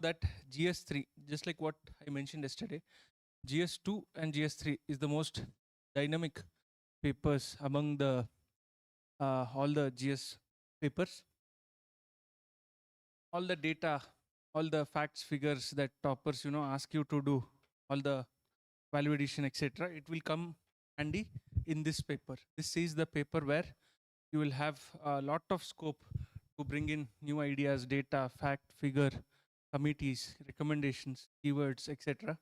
that GS-3, just like what I mentioned yesterday, GS-2 and GS-3 is the most dynamic papers among the all the GS papers. All the data, all the facts, figures that toppers ask you to do, all the value addition, etc. It will come handy in this paper. This is the paper where you will have a lot of scope to bring in new ideas, data, fact, figure, committees, recommendations, keywords, etc.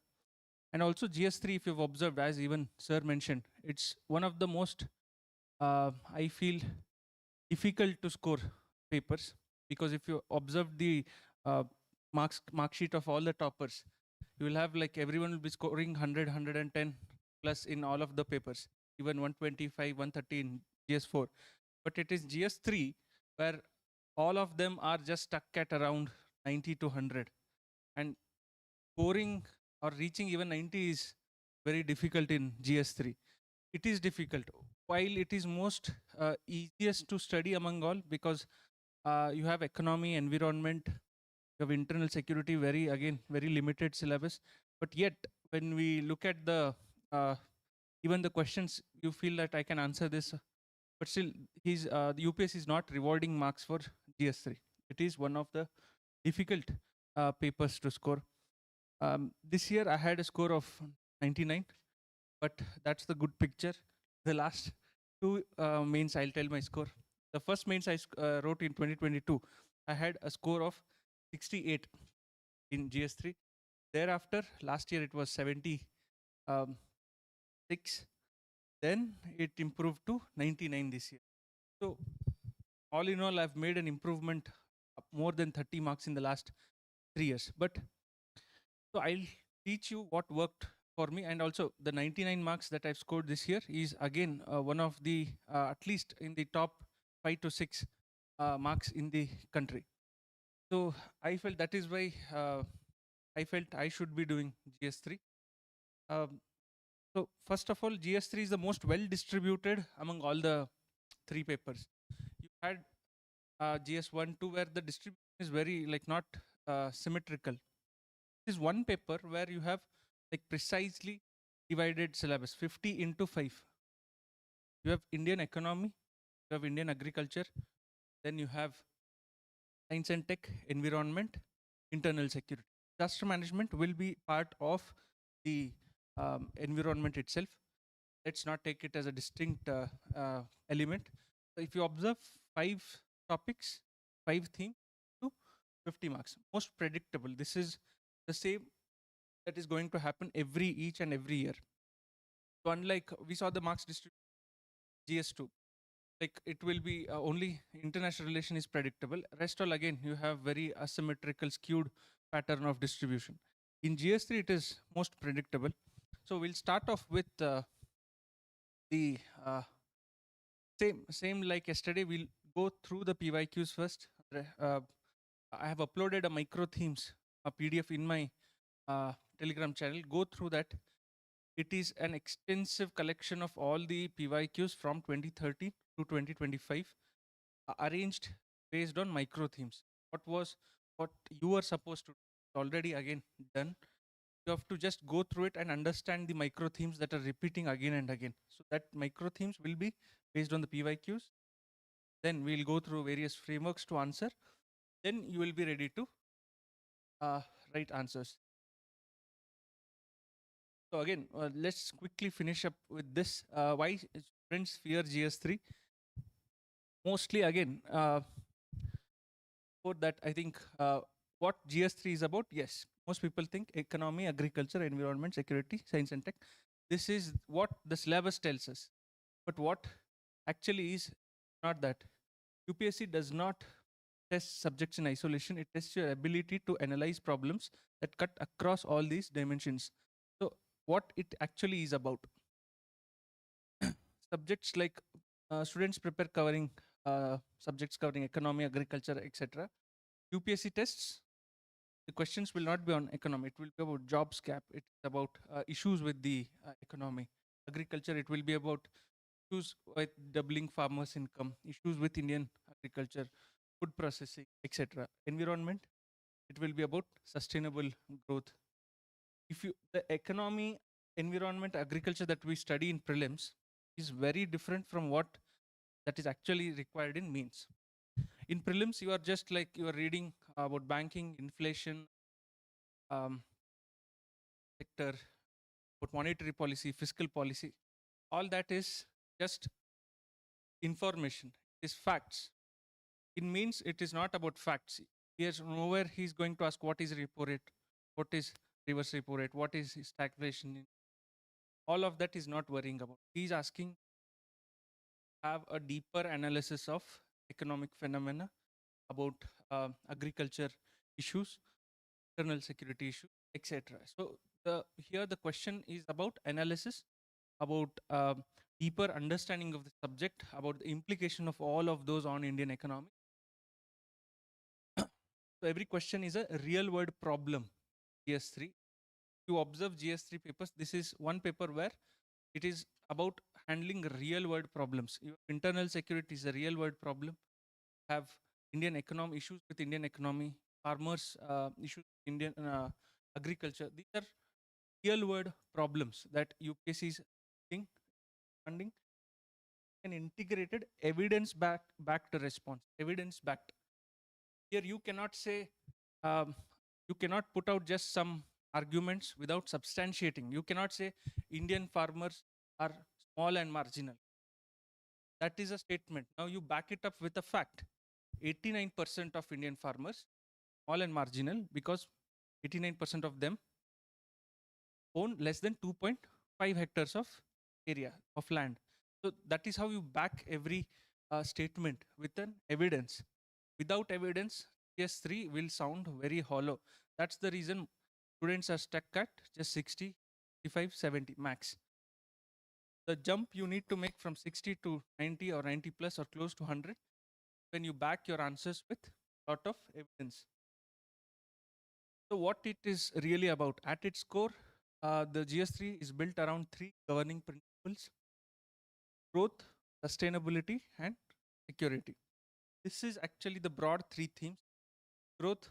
And also GS3, if you've observed, as even sir mentioned, it's one of the most, I feel, difficult to score papers, because if you observe the uh, mark sheet of all the toppers, you will have like everyone will be scoring 100, 110 plus in all of the papers, even 125, 130 in GS4. But it is GS3 where all of them are just stuck at around 90 to 100. And scoring or reaching even 90 is very difficult in GS3. It is difficult, while it is most easiest to study among all, because you have economy, environment, you have internal security, very limited syllabus. But yet, when we look at the even the questions, you feel that I can answer this, but still, the UPSC is not rewarding marks for GS3. It is one of the difficult papers to score. This year, I had a score of 99, but that's the good picture. The last two mains, I'll tell my score. The first mains I wrote in 2022, I had a score of 68 in GS3. Thereafter, last year it was 76. Then it improved to 99 this year. So all in all, I've made an improvement of more than 30 marks in the last 3 years. But so I'll teach you what worked for me, and also the 99 marks that I've scored this year is again one of the at least in the top 5 to 6 marks in the country. So I felt that is why I felt I should be doing GS3. Um, so first of all, GS3 is the most well distributed among all the 3 papers. You had GS1, 2 where the distribution is very like not symmetrical. This is one paper where you have like precisely divided syllabus 50 into 5. You have Indian economy, you have Indian agriculture, then you have science and tech, environment, internal security. Disaster management will be part of the environment itself. Let's not take it as a distinct element. So if you observe 5 topics, 5 themes to 50 marks, most predictable. This is the same that is going to happen each and every year. So unlike we saw the marks distribution GS2, like it will be only international relation is predictable. Rest all again you have very asymmetrical, skewed pattern of distribution. In GS3 it is most predictable. So we'll start off with the same like yesterday. We'll go through the PYQs first. I have uploaded a micro themes, a PDF in my Telegram channel. Go through that. It is an extensive collection of all the PYQs from 2013 to 2025, arranged based on micro themes. What you are supposed to do, already again done. You have to just go through it and understand the micro themes that are repeating again and again. So that micro themes will be based on the PYQs. Then we'll go through various frameworks to answer. Then you will be ready to write answers. So again, let's quickly finish up with this. Why students fear GS3? Mostly again, for that I think what GS3 is about, yes, most people think economy, agriculture, environment, security, science and tech. This is what the syllabus tells us. But what actually is not that. UPSC does not test subjects in isolation. It tests your ability to analyze problems that cut across all these dimensions. So what it actually is about. Subjects like students prepare covering subjects covering economy, agriculture, etc. UPSC tests, the questions will not be on economy. It will be about jobs gap. It's about issues with the economy. Agriculture, it will be about issues with doubling farmers' income, issues with Indian agriculture, food processing, etc. Environment, it will be about sustainable growth. If you, the economy, environment, agriculture that we study in prelims is very different from what that is actually required in mains. In prelims, you are just like you are reading about banking, inflation, um, sector, about monetary policy, fiscal policy. All that is just information, it is facts. In means it is not about facts. Here's nowhere he's going to ask what is repo rate, what is reverse repo rate, what is stagflation. All of that is not worrying about. He's asking have a deeper analysis of economic phenomena about agriculture issues, internal security issues, etc. So here the question is about analysis, about deeper understanding of the subject, about the implication of all of those on Indian economy. So every question is a real world problem. GS3. You observe GS3 papers. This is one paper where it is about handling real world problems. Your internal security is a real world problem. Have Indian economy issues with Indian economy, farmers issues with Indian agriculture. These are real world problems that UPSC is funding an integrated evidence backed response. Evidence backed. Here you cannot say you cannot put out just some arguments without substantiating. You cannot say Indian farmers are small and marginal. That is a statement. Now you back it up with a fact. 89% of Indian farmers, small and marginal, because 89% of them own less than 2.5 hectares of area of land. So that is how you back every statement with an evidence. Without evidence, GS3 will sound very hollow. That's the reason students are stuck at just 60, 65, 70 max. The jump you need to make from 60 to 90 or 90 plus or close to 100 when you back your answers with a lot of evidence. So what it is really about? At its core, the GS3 is built around three governing principles: growth, sustainability, and security. This is actually the broad three themes. Growth,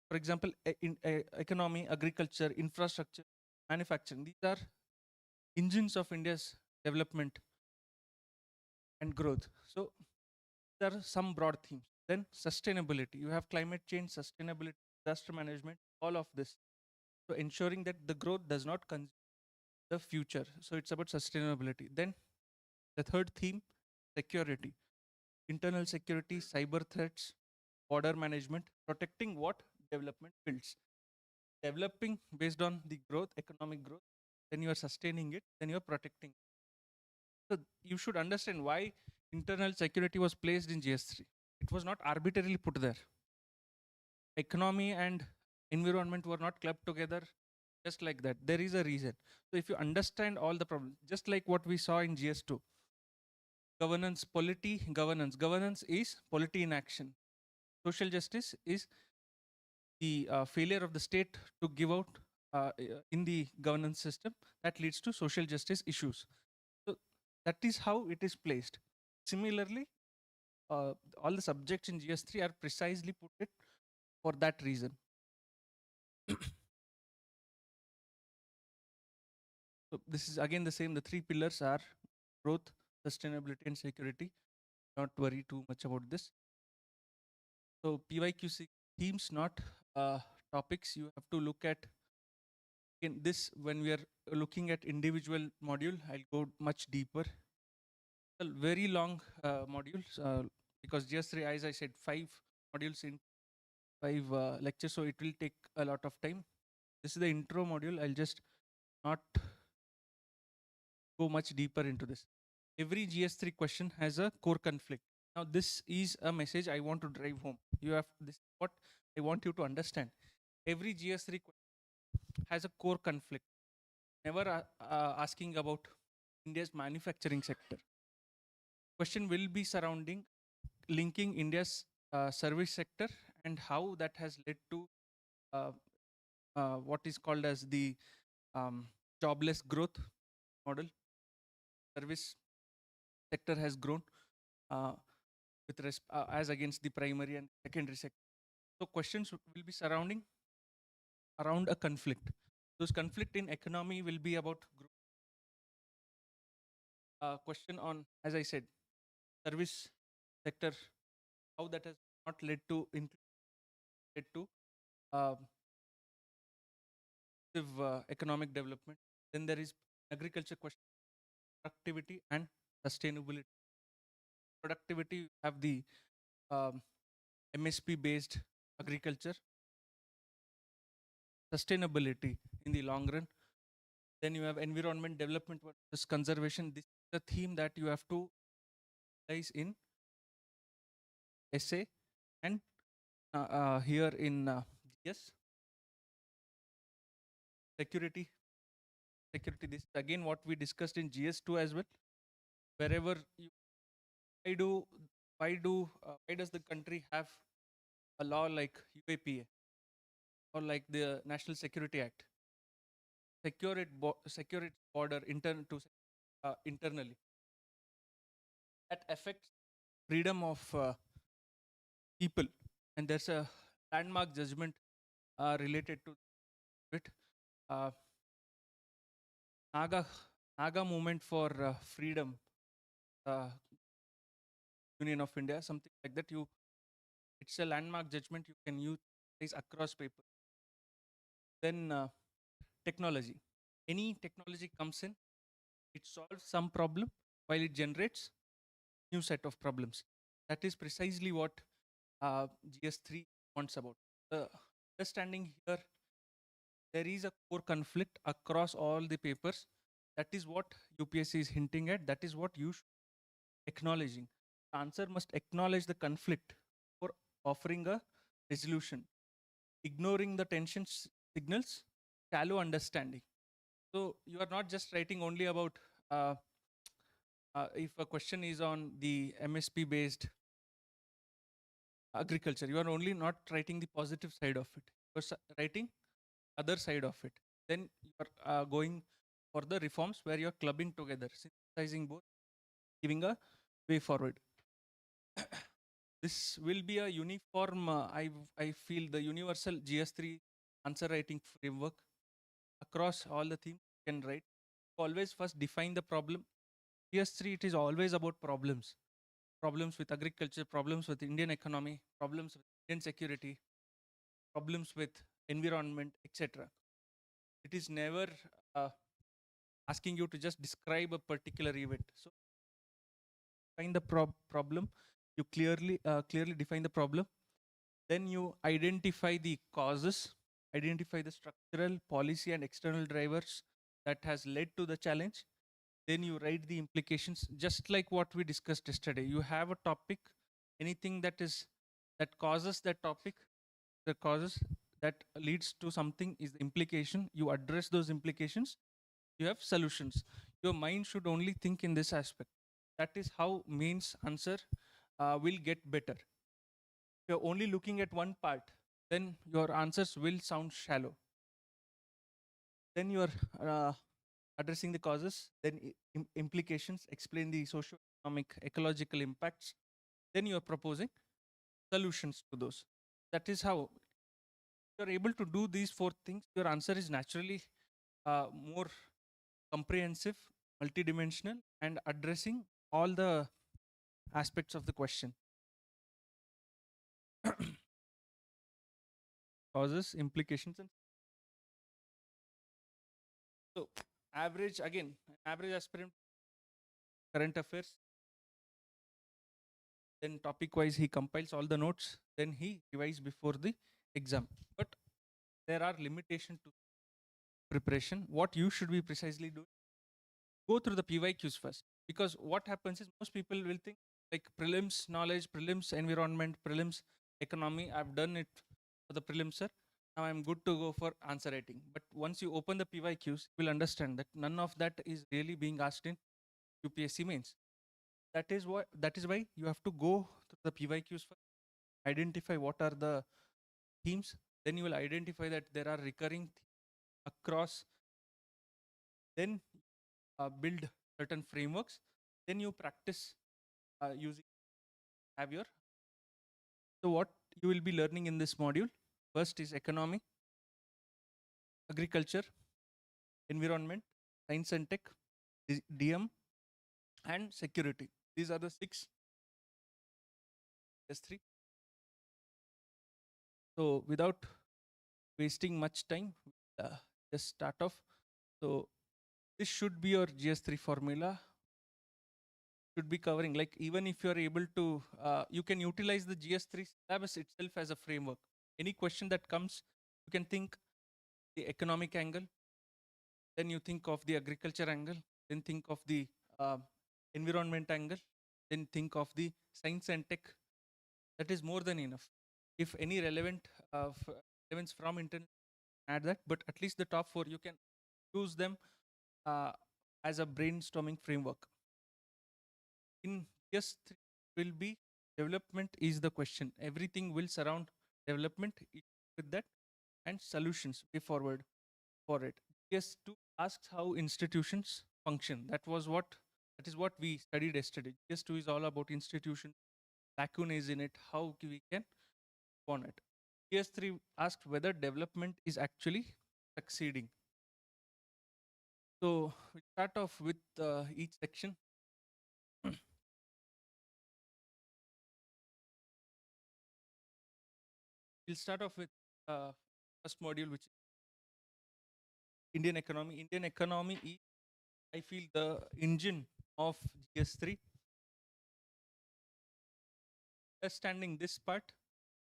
for example, in economy, agriculture, infrastructure, manufacturing. These are engines of India's development and growth. So there are some broad themes. Then sustainability. You have climate change, sustainability, disaster management, all of this. So ensuring that the growth does not consume the future. So it's about sustainability. Then the third theme, security. Internal security, cyber threats, border management, protecting what development builds. Developing based on the growth, economic growth, then you are sustaining it, then you are protecting. So you should understand why internal security was placed in GS3. It was not arbitrarily put there. Economy and environment were not clubbed together just like that. There is a reason. So if you understand all the problems, just like what we saw in GS2, governance, polity, governance. Governance is polity in action. Social justice is the failure of the state to give out in the governance system that leads to social justice issues. So that is how it is placed. Similarly, all the subjects in GS3 are precisely put it for that reason. So this is again the same. The three pillars are growth, sustainability, and security. Not worry too much about this. So PYQC themes, not topics. You have to look at in this when we are looking at individual module. I'll go much deeper. Very long modules because GS3, as I said, 5 modules in 5 lectures, so it will take a lot of time. This is the intro module. I'll just not go much deeper into this. Every GS3 question has a core conflict. Now this is a message I want to drive home. You have this what I want you to understand. Every GS3 has a core conflict. Never asking about India's manufacturing sector. Question will be surrounding linking India's service sector and how that has led to uh, what is called as the jobless growth model. Service sector has grown as against the primary and secondary sector. So questions will be surrounding around a conflict. Those conflict in economy will be about group. Question on, as I said, service sector, how that has not led to uh, economic development. Then there is agriculture question, productivity and sustainability. Productivity, you have the um, MSP based agriculture, sustainability in the long run. Then you have environment development versus conservation. This is the theme that you have to place in essay and here in GS. Security, security. This is again what we discussed in GS2 as well. Wherever you, why do why does the country have a law like UAPA or like the National Security Act? Secure its border internally. That affects freedom of people, and there's a landmark judgment related to it. Uh, Naga Naga movement for freedom, uh, Union of India, something like that. It's a landmark judgment you can use across paper. Then technology. Any technology comes in, it solves some problem while it generates new set of problems. That is precisely what GS3 wants about. The understanding here, there is a core conflict across all the papers. That is what UPSC is hinting at. That is what you should acknowledging. The answer must acknowledge the conflict for offering a resolution. Ignoring the tension signals shallow understanding. So you are not just writing only about if a question is on the MSP based agriculture, you are only not writing the positive side of it. You are writing other side of it. Then you are going for the reforms where you are clubbing together, synthesizing both, giving a way forward. This will be a uniform, I feel, the universal GS3 answer writing framework across all the themes you can write. Always first define the problem. GS3, it is always about problems. Problems with agriculture, problems with Indian economy, problems with Indian security, problems with environment, etc. It is never uh, asking you to just describe a particular event. So find the problem, you clearly define the problem, then you identify the causes, identify the structural, policy and external drivers that has led to the challenge. Then you write the implications, just like what we discussed yesterday. You have a topic, anything that causes that topic, the causes that leads to something is the implication. You address those implications, you have solutions. Your mind should only think in this aspect. That is how mains answer will get better. If you're only looking at one part, then your answers will sound shallow. Then you're addressing the causes, then implications, explain the socio-economic, ecological impacts. Then you're proposing solutions to those. That is how you're able to do these four things. Your answer is naturally more comprehensive, multidimensional, and addressing all the aspects of the question. Causes, implications, and so average, again, average aspirant, current affairs. Then topic wise, he compiles all the notes. Then he revises before the exam. But there are limitations to preparation. What you should be precisely doing, go through the PYQs first. Because what happens is most people will think like prelims knowledge, prelims environment, prelims economy. I've done it for the prelims, sir. Now I'm good to go for answer writing. But once you open the PYQs, you will understand that none of that is really being asked in UPSC mains. That is why you have to go through the PYQs first, identify what are the themes. Then you will identify that there are recurring across. Then build certain frameworks. Then you practice using have your. So what you will be learning in this module. First is economy, agriculture, environment, science and tech, DM, and security. These are the 6 S3. So without wasting much time, just start off. So this should be your GS3 formula. Should be covering, like, even if you are able to, you can utilize the GS3 syllabus itself as a framework. Any question that comes, you can think the economic angle, then you think of the agriculture angle, then think of the uh, environment angle, then think of the science and tech. That is more than enough. If any relevance from internal, add that, but at least the top 4 you can use them uh, as a brainstorming framework. In GS3 will be development is the question. Everything will surround development with that, and solutions way forward for it. GS2 asks how institutions function. That is what we studied yesterday. GS2 is all about institution, lacunae in it, how we can on it. GS3 asked whether development is actually succeeding. So we start off with each section. We'll start off with first module, which is Indian economy. Indian economy is, I feel, the engine of GS3. Understanding this part,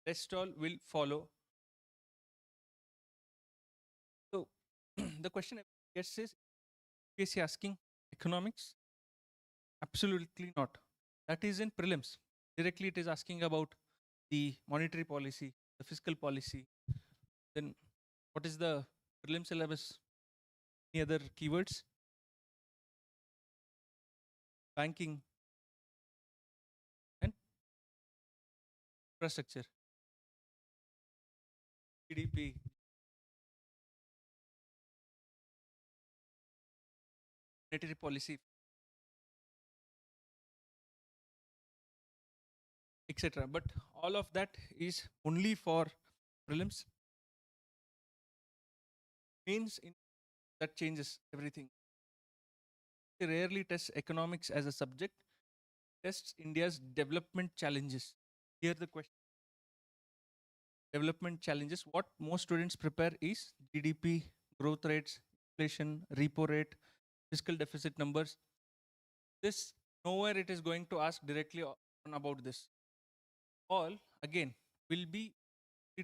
rest all will follow. So the question I guess is, UPSC asking economics? Absolutely not. That is in prelims. Directly it is asking about the monetary policy, the fiscal policy. Then what is the prelim syllabus? Any other keywords? Banking and infrastructure, GDP, monetary policy, etc. But all of that is only for prelims. Mains in that changes everything. They rarely test economics as a subject, tests India's development challenges. Here the question, development challenges. What most students prepare is GDP, growth rates, inflation, repo rate, fiscal deficit numbers. This, nowhere it is going to ask directly on about this. All again will be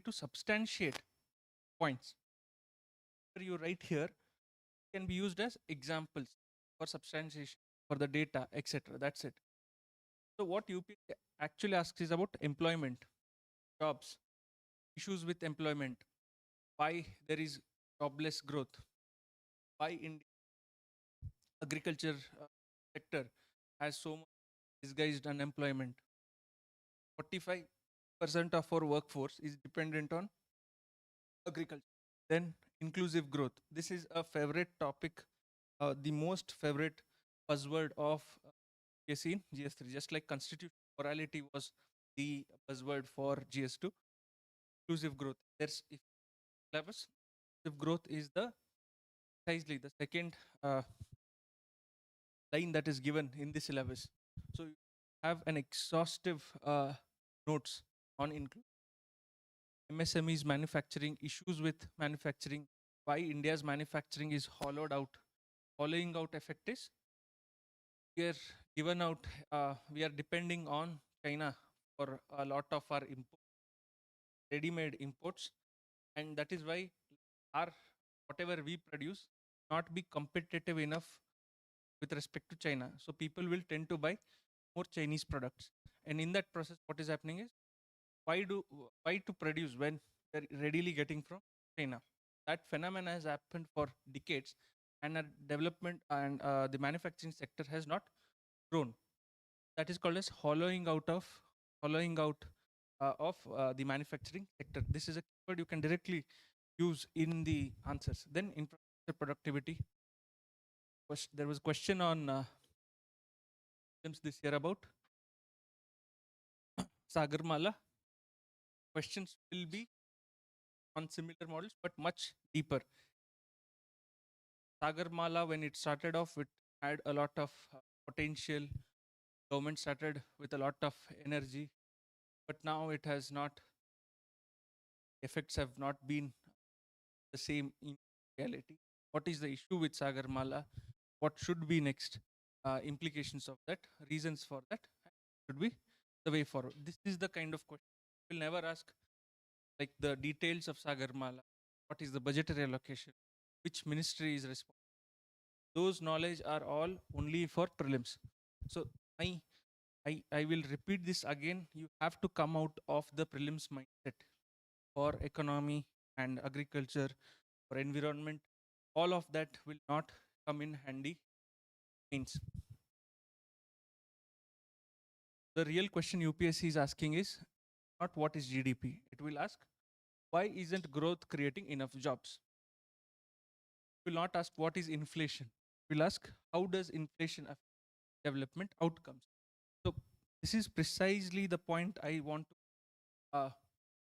to substantiate points. Whatever you write here can be used as examples for substantiation for the data, etc. That's it. So what UPSC actually asks is about employment, jobs, issues with employment, why there is jobless growth, why in agriculture sector has so much disguised unemployment. 45% of our workforce is dependent on agriculture. Then inclusive growth. This is a favorite topic, the most favorite buzzword of GS in GS3. Just like constitutional morality was the buzzword for GS2. Inclusive growth. There's if syllabus. Inclusive growth is the precisely the second line that is given in the syllabus. So you have an exhaustive notes on include MSMEs, manufacturing, issues with manufacturing, why India's manufacturing is hollowed out. Hollowing out effect is we are given out, we are depending on China for a lot of our ready-made imports, and that is why our whatever we produce not be competitive enough with respect to China. So people will tend to buy more Chinese products, and in that process, what is happening is why to produce when they're readily getting from China. That phenomena has happened for decades, and our development and the manufacturing sector has not grown. That is called as hollowing out of the manufacturing sector. This is a keyword you can directly use in the answers. Then infrastructure productivity. There was a question on this year about Sagarmala. questions will be on similar models, but much deeper. Sagarmala, when it started off, it had a lot of potential. Government started with a lot of energy, but now it has not, effects have not been the same in reality. What is the issue with Sagarmala? What should be next implications of that, reasons for that, should be the way forward? This is the kind of question. We'll never ask like the details of Sagarmala. What is the budgetary allocation? Which ministry is responsible? Those knowledge are all only for prelims. So I will repeat this again. You have to come out of the prelims mindset for economy and agriculture, for environment. All of that will not come in handy means. The real question UPSC is asking is not what is GDP. It will ask why isn't growth creating enough jobs? It will not ask what is inflation. It will ask how does inflation affect development outcomes. So this is precisely the point I want to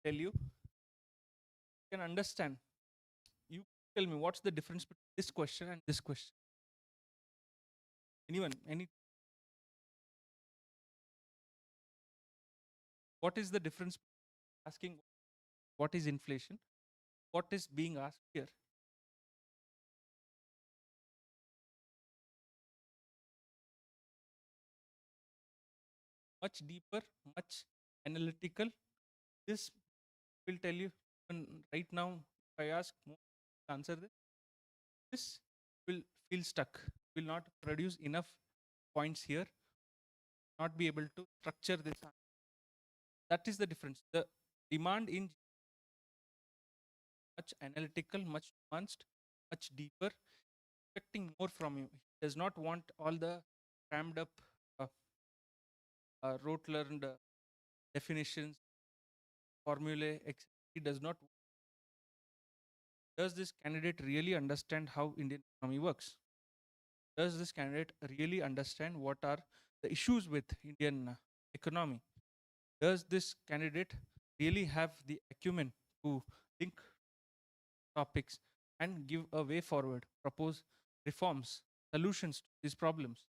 tell you. You can understand. You tell me what's the difference between this question and this question. Anyone? What is the difference asking what is inflation? What is being asked here? Much deeper, much analytical. This will tell you right now. If I ask answer this will feel stuck. Will not produce enough points here. Not be able to structure this. That is the difference. The demand in much analytical, much nuanced, much deeper, expecting more from you. He does not want all the crammed up, uh, rote learned definitions, formulae. He does not. Does this candidate really understand how Indian economy works? Does this candidate really understand what are the issues with Indian economy? Does this candidate really have the acumen to think topics and give a way forward, propose reforms, solutions to these problems?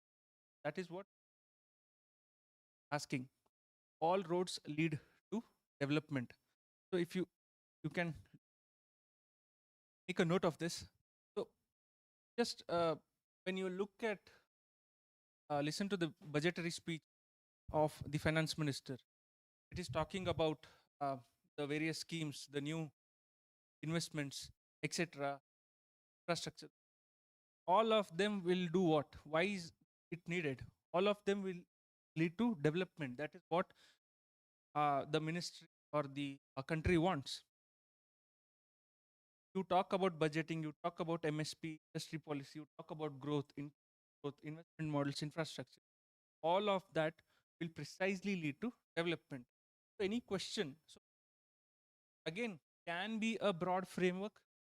That is what asking. All roads lead to development. So if you can make a note of this. So just when you look at listen to the budgetary speech of the finance minister, it is talking about the various schemes, the new investments, etc., infrastructure. All of them will do what? Why is it needed? All of them will lead to development. That is what the ministry or the country wants. You talk about budgeting, you talk about MSP, industry policy, you talk about growth, investment models, infrastructure. All of that will precisely lead to development. So any question? So again, can be a broad framework.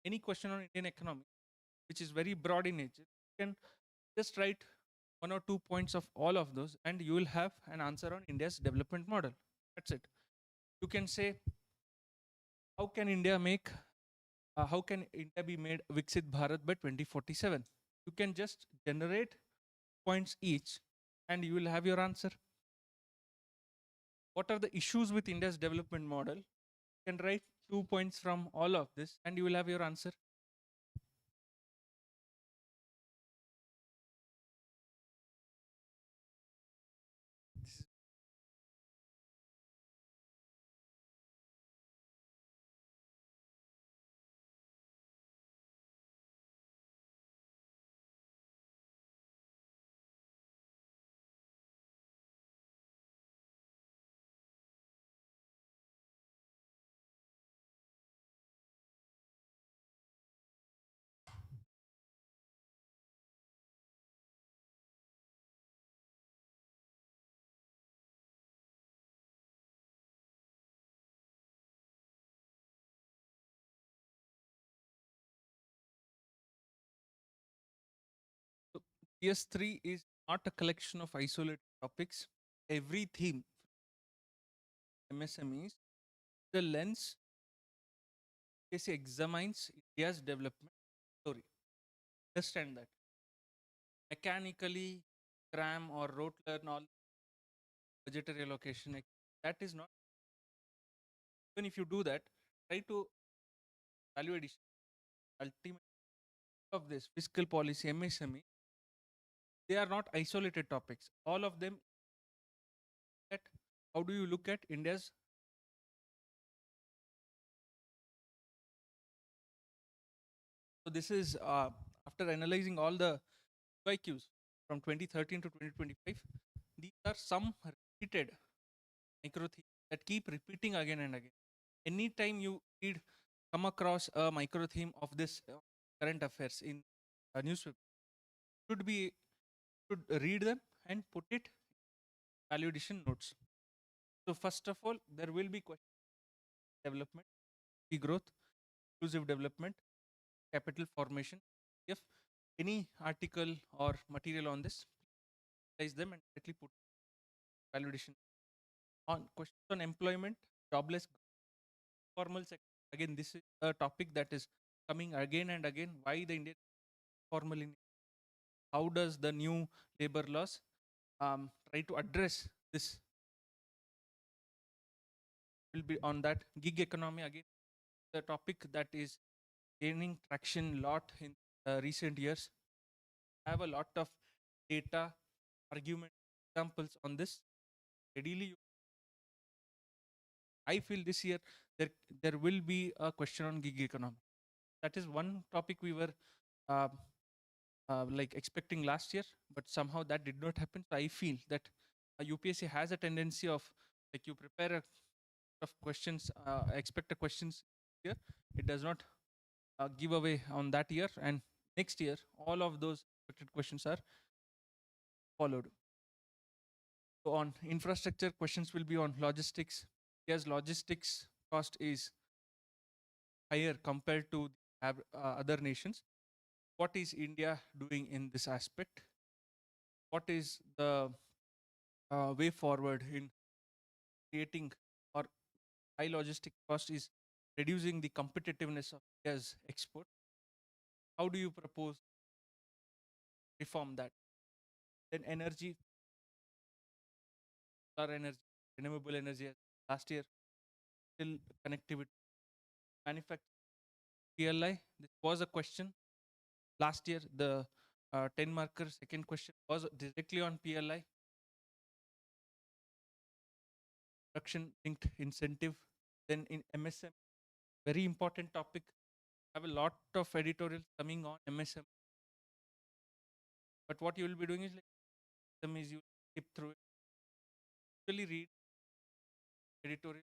Any question on Indian economy, which is very broad in nature, you can just write 1 or 2 points of all of those, and you will have an answer on India's development model. That's it. You can say, how can India make, how can India be made Viksit Bharat by 2047? You can just generate points each, and you will have your answer. What are the issues with India's development model? You can write 2 points from all of this, and you will have your answer. So GS-3 is not a collection of isolated topics. Every theme, MSMEs, the lens UPSC examines India's development story. Understand that. Mechanically cram or rote learn all budgetary allocation, that is not. Even if you do that, try to value addition. Ultimate of this fiscal policy, MSME, they are not isolated topics. All of them. At how do you look at India's? So this is after analyzing all the FAQs from 2013 to 2025. These are some repeated micro themes that keep repeating again and again. Anytime you come across a micro theme of this current affairs in a newspaper, should be should read them and put it value addition notes. So first of all, there will be question development, growth, inclusive development, capital formation. If any article or material on this, place them and directly put value addition. On questions on employment, jobless, formal sector. Again, this is a topic that is coming again and again. Why the Indian formal in? How does the new labor laws try to address this? Will be on that gig economy again. The topic that is gaining traction lot in recent years. I have a lot of data, argument, examples on this. Readily, I feel this year there will be a question on gig economy. That is one topic we were uh, like expecting last year, but somehow that did not happen. So I feel that UPSC has a tendency of like you prepare a of questions, expect a questions here. It does not give away on that year, and next year all of those expected questions are followed. So on infrastructure, questions will be on logistics. Yes, logistics cost is higher compared to other nations. What is India doing in this aspect? What is the way forward in creating or high logistic cost is reducing the competitiveness of India's export? How do you propose reform that? Then energy, solar energy, renewable energy. Last year, still connectivity, manufacturing, PLI. This was a question last year. The 10 marker second question was directly on PLI. Production linked incentive. Then in MSM, very important topic. I have a lot of editorials coming on MSM. But what you will be doing is like them is you skip through it. Actually read editorial.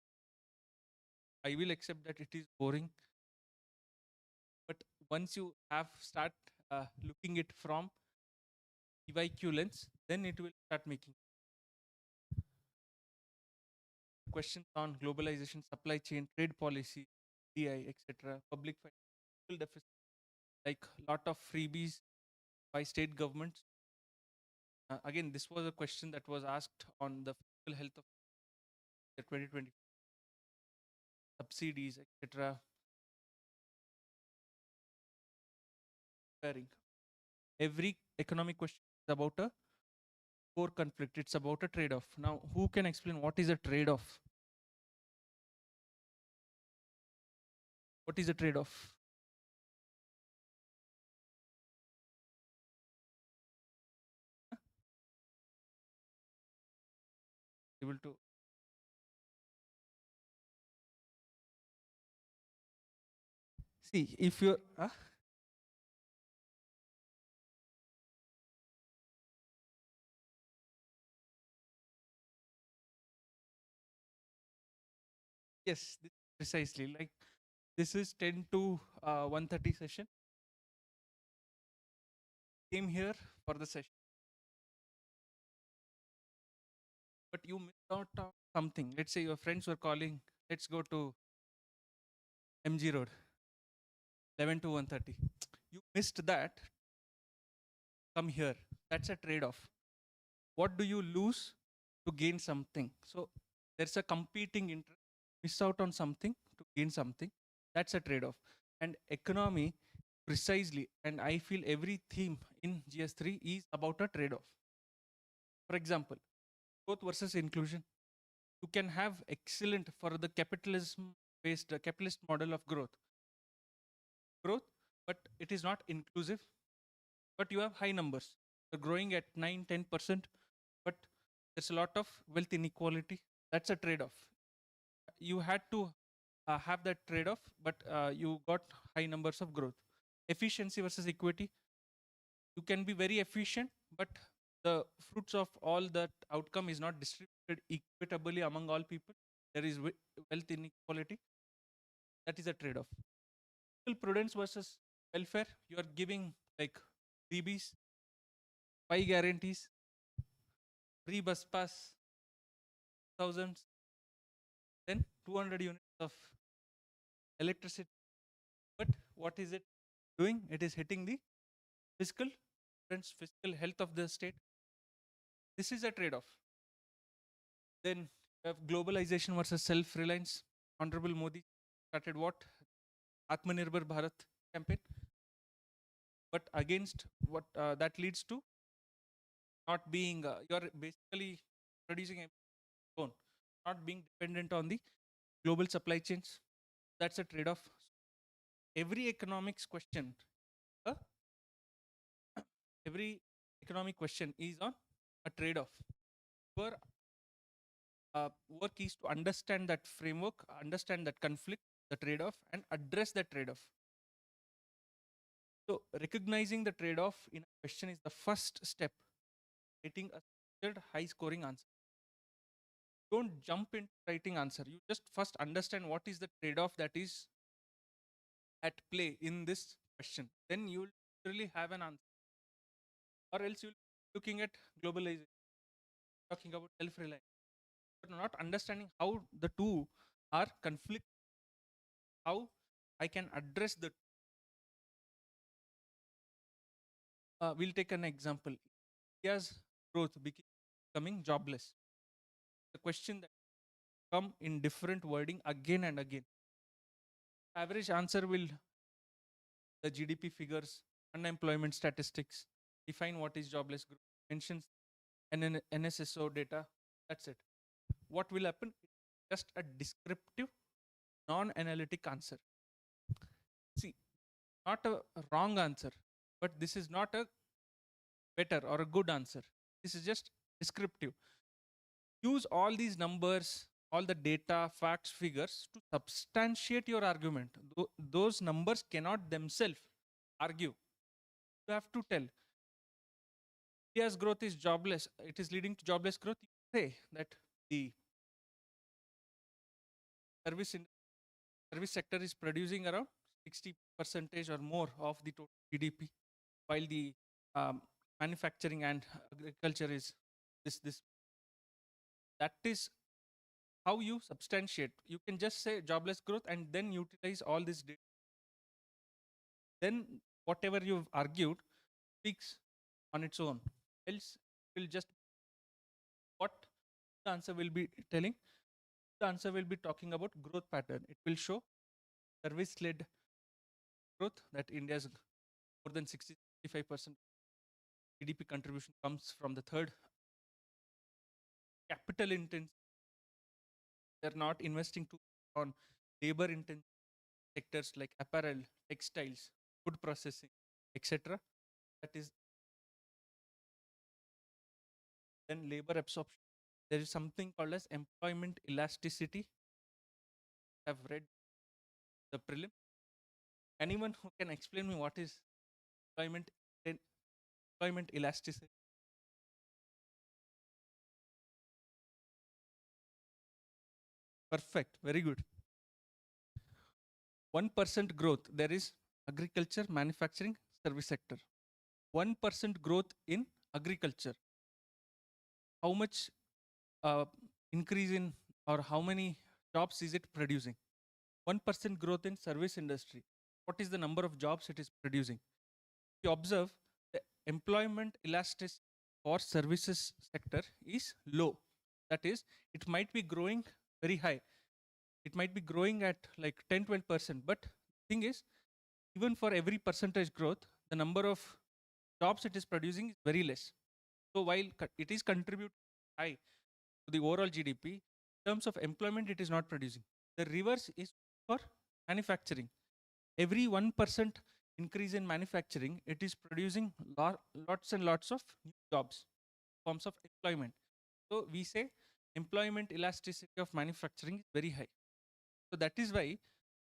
I will accept that it is boring. But once you have start looking it from EYQ lens, then it will start making questions on globalization, supply chain, trade policy, DI, etc. Public financial deficit, like lot of freebies by state governments. Again, this was a question that was asked on the physical health of the 2020 subsidies, etc. Every economic question is about a core conflict. It's about a trade-off. Now, who can explain what is a trade-off? What is a trade-off? Able to see if you're yes, precisely like this is 10 to 1:30 session. Came here for the session, but you missed out on something. Let's say your friends were calling, let's go to MG Road, 11 to 1:30. You missed that. Come here. That's a trade-off. What do you lose to gain something? So there's a competing interest. miss out on something to gain something. That's a trade-off. And economy precisely, and I feel every theme in GS3 is about a trade-off. For example, growth versus inclusion. You can have excellent for the capitalism based capitalist model of growth, but it is not inclusive. But you have high numbers. You're growing at 9-10%, but there's a lot of wealth inequality. That's a trade-off. You had to have that trade-off, but you got high numbers of growth. Efficiency versus equity. You can be very efficient, but the fruits of all that outcome is not distributed equitably among all people. There is wealth inequality. That is a trade-off. Prudence versus welfare. You are giving like freebies, 5 guarantees, free bus pass, thousands, then 200 units of electricity. But what is it doing? It is hitting the fiscal, fiscal health of the state. This is a trade-off. Then you have globalization versus self-reliance. Honorable Modi started what? Atmanirbhar Bharat campaign. But against what that leads to not being, you're basically producing a own, not being dependent on the global supply chains. That's a trade-off. Every economics question, uh, every economic question is on a trade-off. Your work is to understand that framework, understand that conflict, the trade-off, and address that trade-off. So recognizing the trade-off in a question is the first step, getting a structured, high-scoring answer. Don't jump into writing answer. You just first understand what is the trade-off that is at play in this question. Then you will really have an answer. Or else you'll be looking at globalization, talking about self-reliance, but not understanding how the two are conflict, how I can address the. We'll take an example. India's growth becoming jobless. The question that come in different wording again and again. Average answer will the GDP figures, unemployment statistics, define what is jobless growth, mentions NSSO data. That's it. What will happen? Just a descriptive, non-analytic answer. See, not a wrong answer, but this is not a better or a good answer. This is just descriptive. Use all these numbers, all the data, facts, figures to substantiate your argument. Those numbers cannot themselves argue. You have to tell India's growth is jobless. It is leading to jobless growth. You say that the service service sector is producing around 60% or more of the total GDP, while the manufacturing and agriculture is this. That is how you substantiate. You can just say jobless growth and then utilize all this data. Then whatever you've argued speaks on its own. Else will just what the answer will be telling. The answer will be talking about growth pattern. It will show service-led growth that India's more than 65% GDP contribution comes from the third. Capital intensive. They're not investing too on labor intensive sectors like apparel, textiles, food processing, etc. That is then labor absorption. There is something called as employment elasticity. I've read the prelim. Anyone who can explain me what is employment elasticity? Perfect, very good. 1% growth. There is agriculture, manufacturing, service sector. 1% growth in agriculture. How much increase in or how many jobs is it producing? 1% growth in service industry. What is the number of jobs it is producing? If you observe, the employment elasticity for services sector is low. That is, it might be growing very high. It might be growing at like 10-12%, but thing is, even for every percentage growth, the number of jobs it is producing is very less. So while it is contributing high to the overall GDP, in terms of employment, it is not producing. The reverse is for manufacturing. Every 1% increase in manufacturing, it is producing lots and lots of new jobs, forms of employment. So we say employment elasticity of manufacturing is very high. So that is why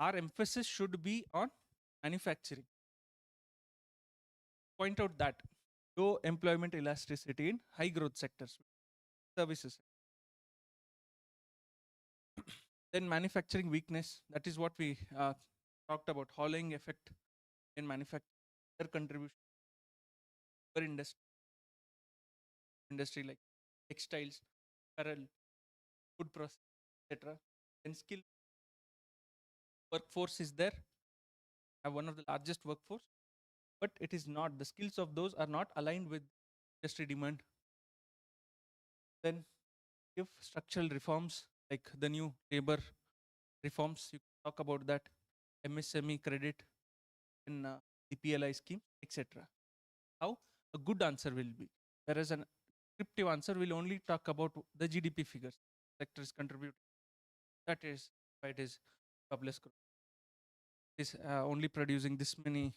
our emphasis should be on manufacturing. Point out that low employment elasticity in high growth sectors, services. Then manufacturing weakness, that is what we talked about, hollowing effect in manufacturing, their contribution per industry like textiles, apparel, food process, etc. Then skill workforce is there, have one of the largest workforce, but it is not, the skills of those are not aligned with industry demand. Then if structural reforms like the new labor reforms, you talk about that, MSME credit in the PLI scheme, etc. How a good answer will be. Whereas an descriptive answer will only talk about the GDP figures, sectors contribute. That is why it is jobless growth. It is only producing this many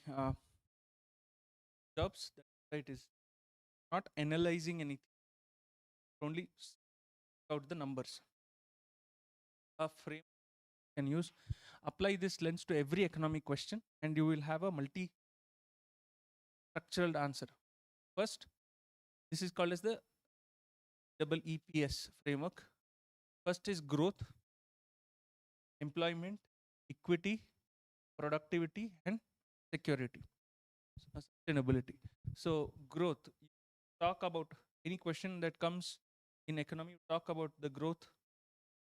jobs. That's why it is not analyzing anything, only out the numbers. A frame you can use. Apply this lens to every economic question, and you will have a multi-structural answer. First, this is called as the double EPS framework. First is growth, employment, equity, productivity, and security, sustainability. So growth, talk about any question that comes in economy, talk about the growth,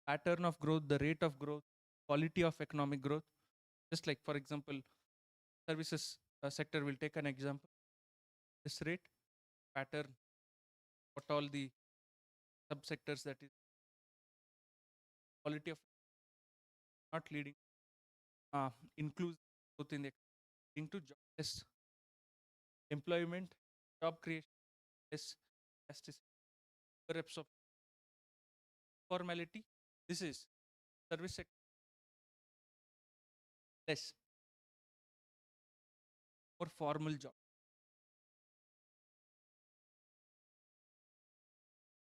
pattern of growth, the rate of growth, quality of economic growth. Just like, for example, services sector will take an example. This rate, pattern, what all the subsectors that is quality of not leading inclusive growth in the into jobless employment, job creation, less justice, perhaps of formality. This is service sector less, more formal job.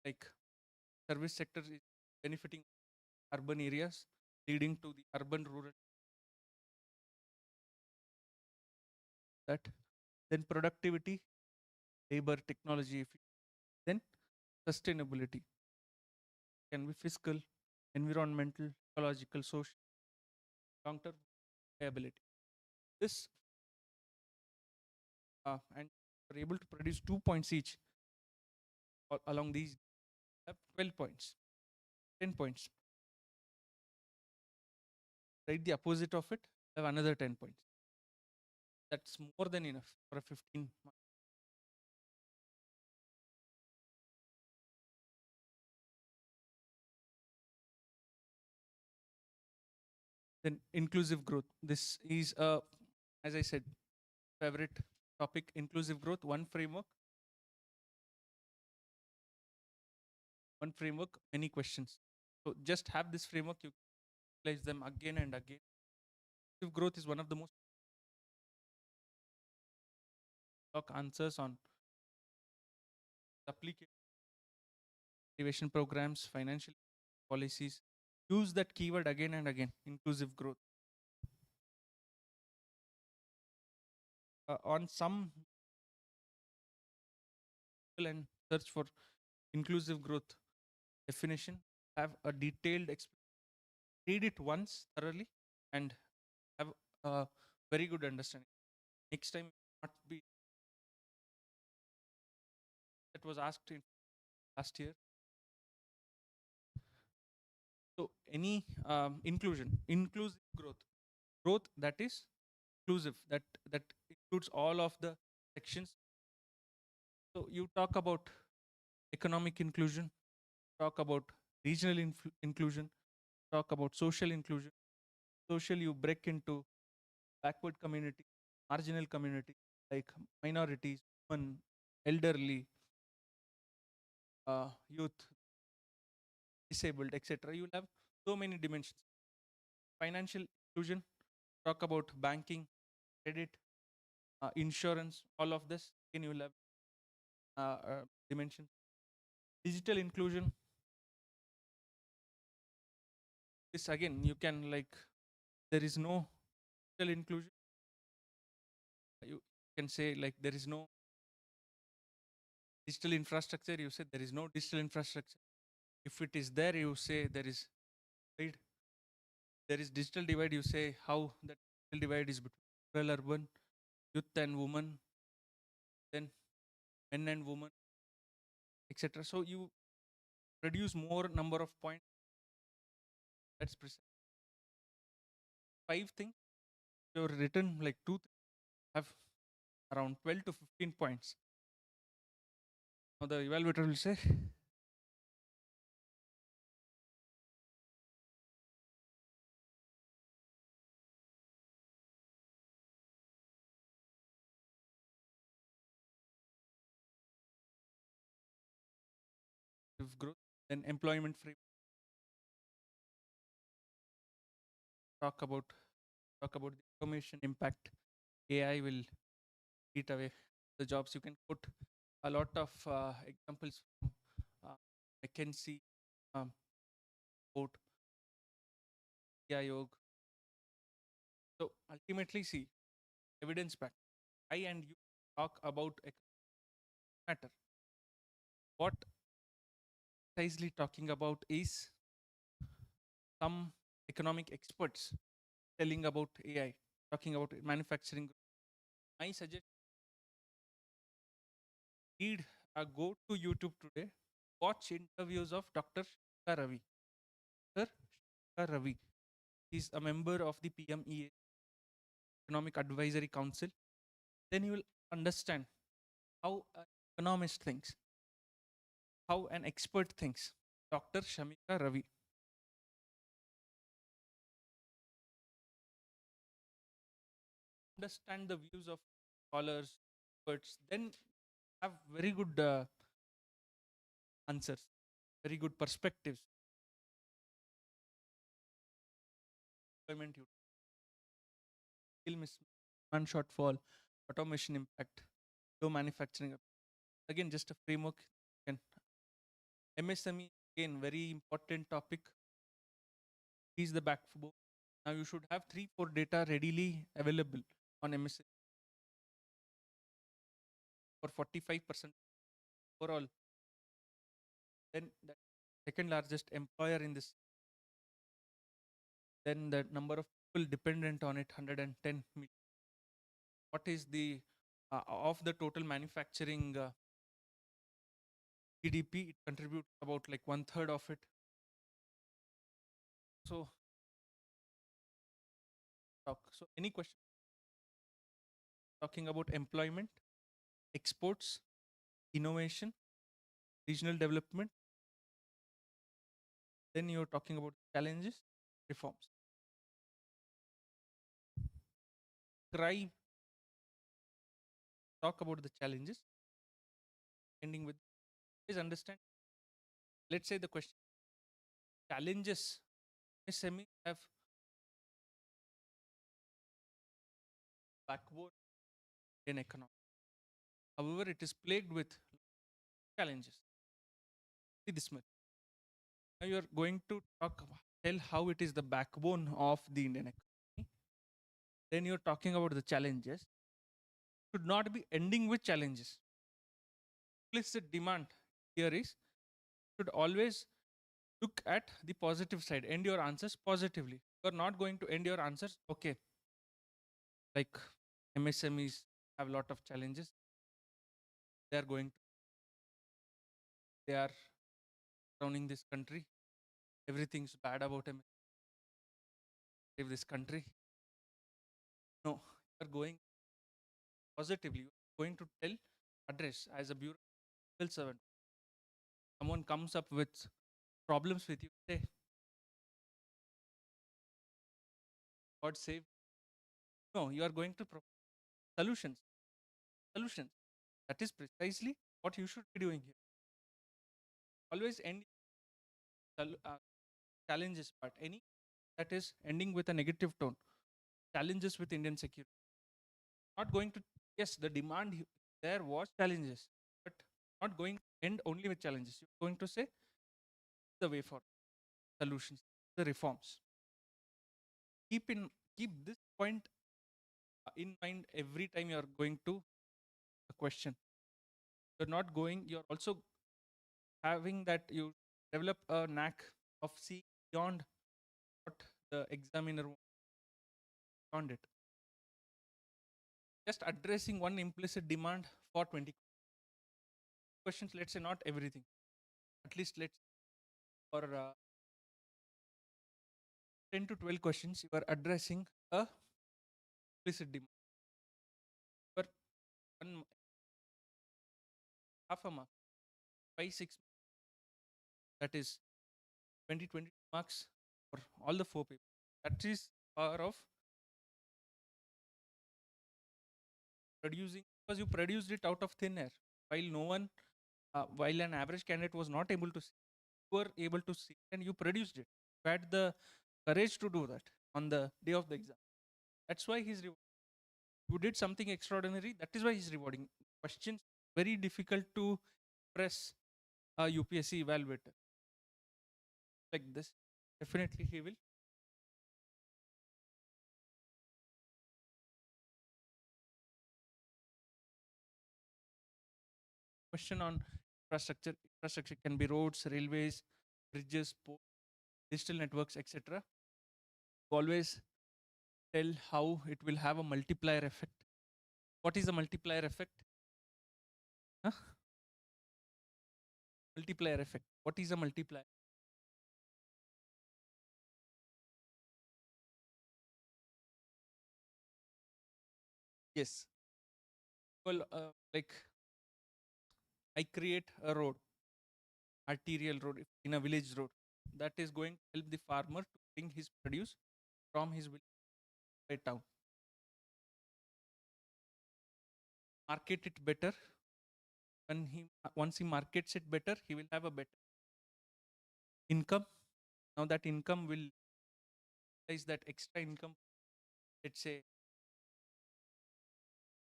Like service sector is benefiting urban areas, leading to the urban rural. That then productivity, labor, technology, then sustainability can be fiscal, environmental, ecological, social, long-term viability. This and we're able to produce 2 points each along these, have 12 points, 10 points. Write the opposite of it, have another 10 points. That's more than enough for a 15 mark. Then inclusive growth. This is, as I said, favorite topic, inclusive growth. One framework, many questions. So just have this framework, you utilize them again and again. Inclusive growth is one of the most answers on application, motivation programs, financial policies. Use that keyword again and again, inclusive growth. On some and search for inclusive growth definition, have a detailed read it once thoroughly and have a very good understanding. Next time not be that was asked in last year. So any inclusive growth that is inclusive, that includes all of the sections. So you talk about economic inclusion, talk about regional inclusion, talk about social inclusion. Social, you break into backward community, marginal community, like minorities, women, elderly, youth, disabled, etc. You'll have so many dimensions. Financial inclusion, talk about banking, credit, insurance, all of this. Again, you'll have dimension. Digital inclusion, this again, you can like, there is no digital inclusion. You can say like there is no digital infrastructure. You say there is no digital infrastructure. If it is there, you say there is divide. There is digital divide. You say how that digital divide is between rural, urban, youth and women, then men and women, etc. So you reduce more number of points. That's precise. 5 things you've written like two have around 12 to 15 points. Now the evaluator will say, if growth, then employment free. Talk about the information impact. AI will eat away the jobs. You can put a lot of examples from McKinsey, um, quote, Yog. So ultimately, see, evidence back. I and you talk about matter. What precisely talking about is some economic experts telling about AI, talking about manufacturing. My suggestion, read, go to YouTube today, watch interviews of Dr. Shikha Ravi. Sir Shikha Ravi is a member of the PMEA, Economic Advisory Council. Then you will understand how an economist thinks, how an expert thinks. Dr. Shamika Ravi. Understand the views of scholars, experts, then have very good answers, very good perspectives. Employment, skill mismatch, shortfall, automation impact, low manufacturing. Again, just a framework. And MSME, again, very important topic. Is the backbone. Now you should have 3-4 data readily available on MSME for 45% overall. Then the second largest employer in this. Then the number of people dependent on it, 110 million. What is the of the total manufacturing GDP? It contributes about like 1/3 of it. So talk. So any question? Talking about employment, exports, innovation, regional development. Then you're talking about challenges, reforms. Try talk about the challenges. Ending with, please understand. Let's say the question, challenges SME have backward in economy. However, it is plagued with challenges. See this much. Now you are going to tell how it is the backbone of the Indian economy. Then you're talking about the challenges. Should not be ending with challenges. Implicit demand here is, should always look at the positive side. End your answers positively. You are not going to end your answers, okay, like MSMEs have a lot of challenges. They are going to, they are running this country. Everything's bad about them. Save this country. No, you are going positively. You are going to tell, address as a bureau civil servant. Someone comes up with problems with you, say, God save. No, you are going to provide solutions. Solutions. That is precisely what you should be doing here. Always end challenges part. Any that is ending with a negative tone. Challenges with Indian security. Not going to, yes, the demand there was challenges, but not going to end only with challenges. You're going to say the way for solutions, the reforms. Keep in keep this point in mind every time you're going to a question. You're also having that you develop a knack of seeing beyond what the examiner beyond it. Just addressing one implicit demand for 20 questions, let's say not everything. At least let's for 10 to 12 questions, you are addressing a implicit demand. For one half a mark, 5, 6, that is 20 marks for all the 4 papers. That is power of producing, because you produced it out of thin air, while no one, while an average candidate was not able to see, you were able to see and you produced it. You had the courage to do that on the day of the exam. That's why he's you did something extraordinary. That is why he's rewarding. Questions very difficult to press a UPSC evaluator like this. Definitely he will. Question on infrastructure. Infrastructure can be roads, railways, bridges, ports, digital networks, etc. Always tell how it will have a multiplier effect. What is a multiplier effect? Huh? Multiplier effect. What is a multiplier? Yes. Well, like I create a road, arterial road in a village road, that is going to help the farmer to bring his produce from his village to town. Market it better. When he once he markets it better, he will have a better income. Now that income will is that extra income, let's say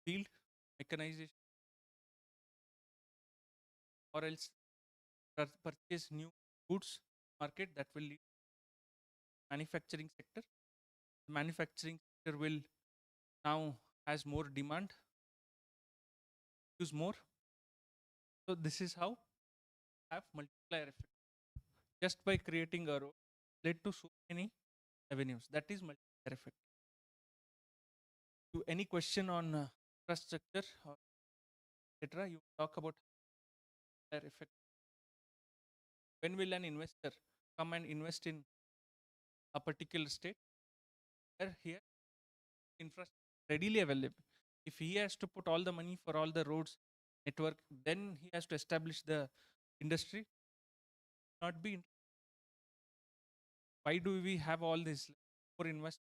field mechanization, or else purchase new goods market, that will lead manufacturing sector. The manufacturing sector will now has more demand, use more. So this is how have multiplier effect. Just by creating a road led to so many avenues. That is multiplier effect. To any question on infrastructure or etc., you talk about multiplier effect. When will an investor come and invest in a particular state where here infrastructure readily available? If he has to put all the money for all the roads network, then he has to establish the industry. Not be. Why do we have all this for invest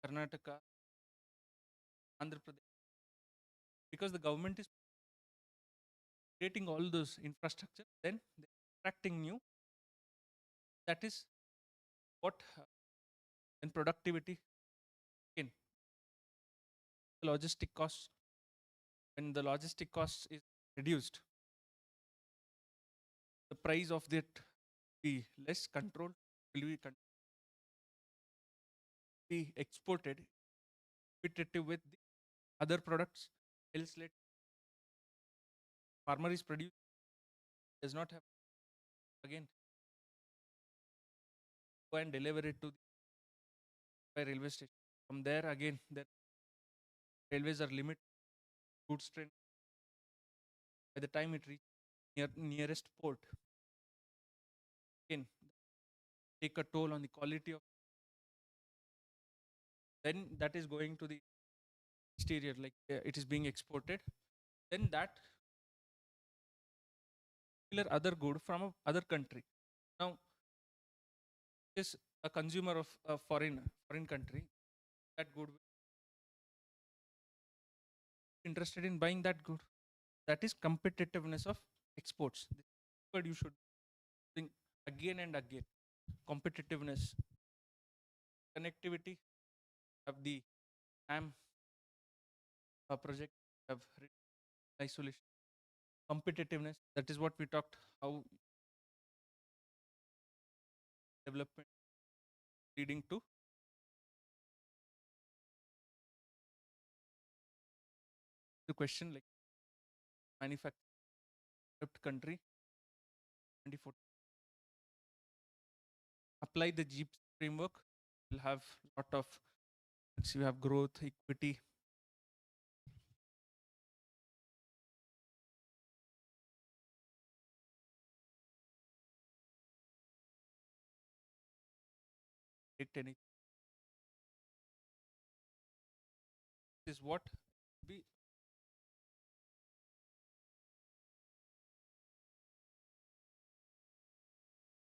Karnataka, Andhra Pradesh? Because the government is creating all those infrastructure, then they're attracting new. That is what and productivity in the logistic costs. When the logistic cost is reduced, the price of that be less controlled, will be exported competitive with the other products. Else let farmer is produced, does not have again go and deliver it to the by railway station. From there again, the railways are limited goods train. By the time it reaches nearest port, again take a toll on the quality of. Then that is going to the exterior, like it is being exported. Then that other good from a other country. Now is a consumer of a foreign country. that good, interested in buying that good. That is competitiveness of exports. This word you should think again and again. Competitiveness, connectivity of the AM project, have isolation, competitiveness. That is what we talked. How development leading to the question like manufacturing developed country 2014. Apply the GPS framework. We'll have lot of, you have growth, equity, anything. This is what be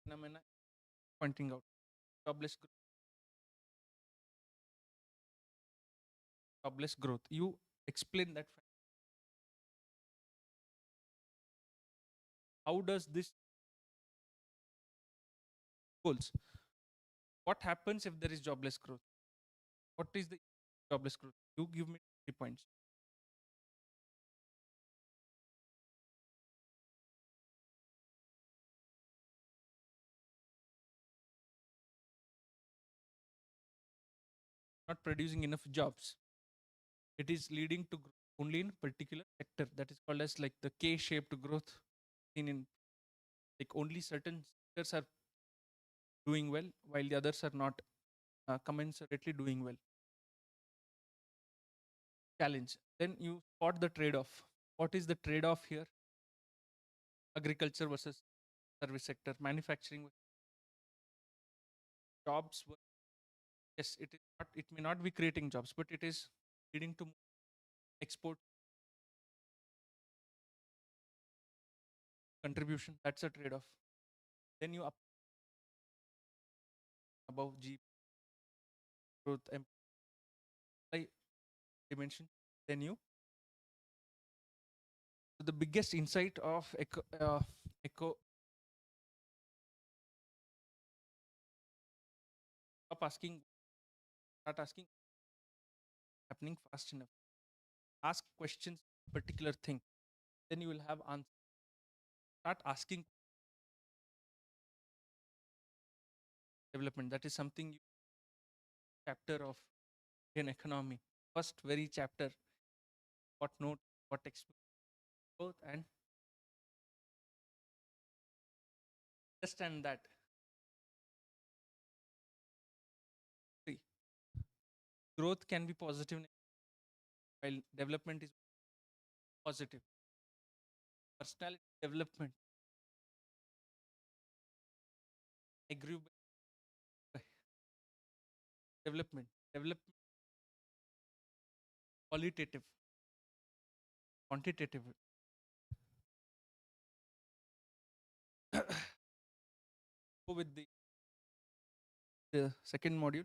phenomena pointing out. Jobless, jobless growth. You explain that. How does this goals? What happens if there is jobless growth? What is the jobless growth? You give me 3 points. Not producing enough jobs. It is leading to growth only in particular sector. That is called as like the K-shaped growth. In like only certain sectors are doing well, while the others are not commensurately doing well. Challenge. Then you spot the trade-off. What is the trade-off here? Agriculture versus service sector, manufacturing jobs. Yes, it is not. It may not be creating jobs, but it is leading to export contribution. That's a trade-off. Then you up above G growth employee dimension. Then you the biggest insight of eco stop asking, start asking happening fast enough. Ask questions, particular thing. Then you will have answer. Start asking development. That is something you chapter of an economy. First very chapter. What note, what both and understand that. See, growth can be positive while development is positive. Personality development. Agree development. Development qualitative, quantitative. Go with the second module.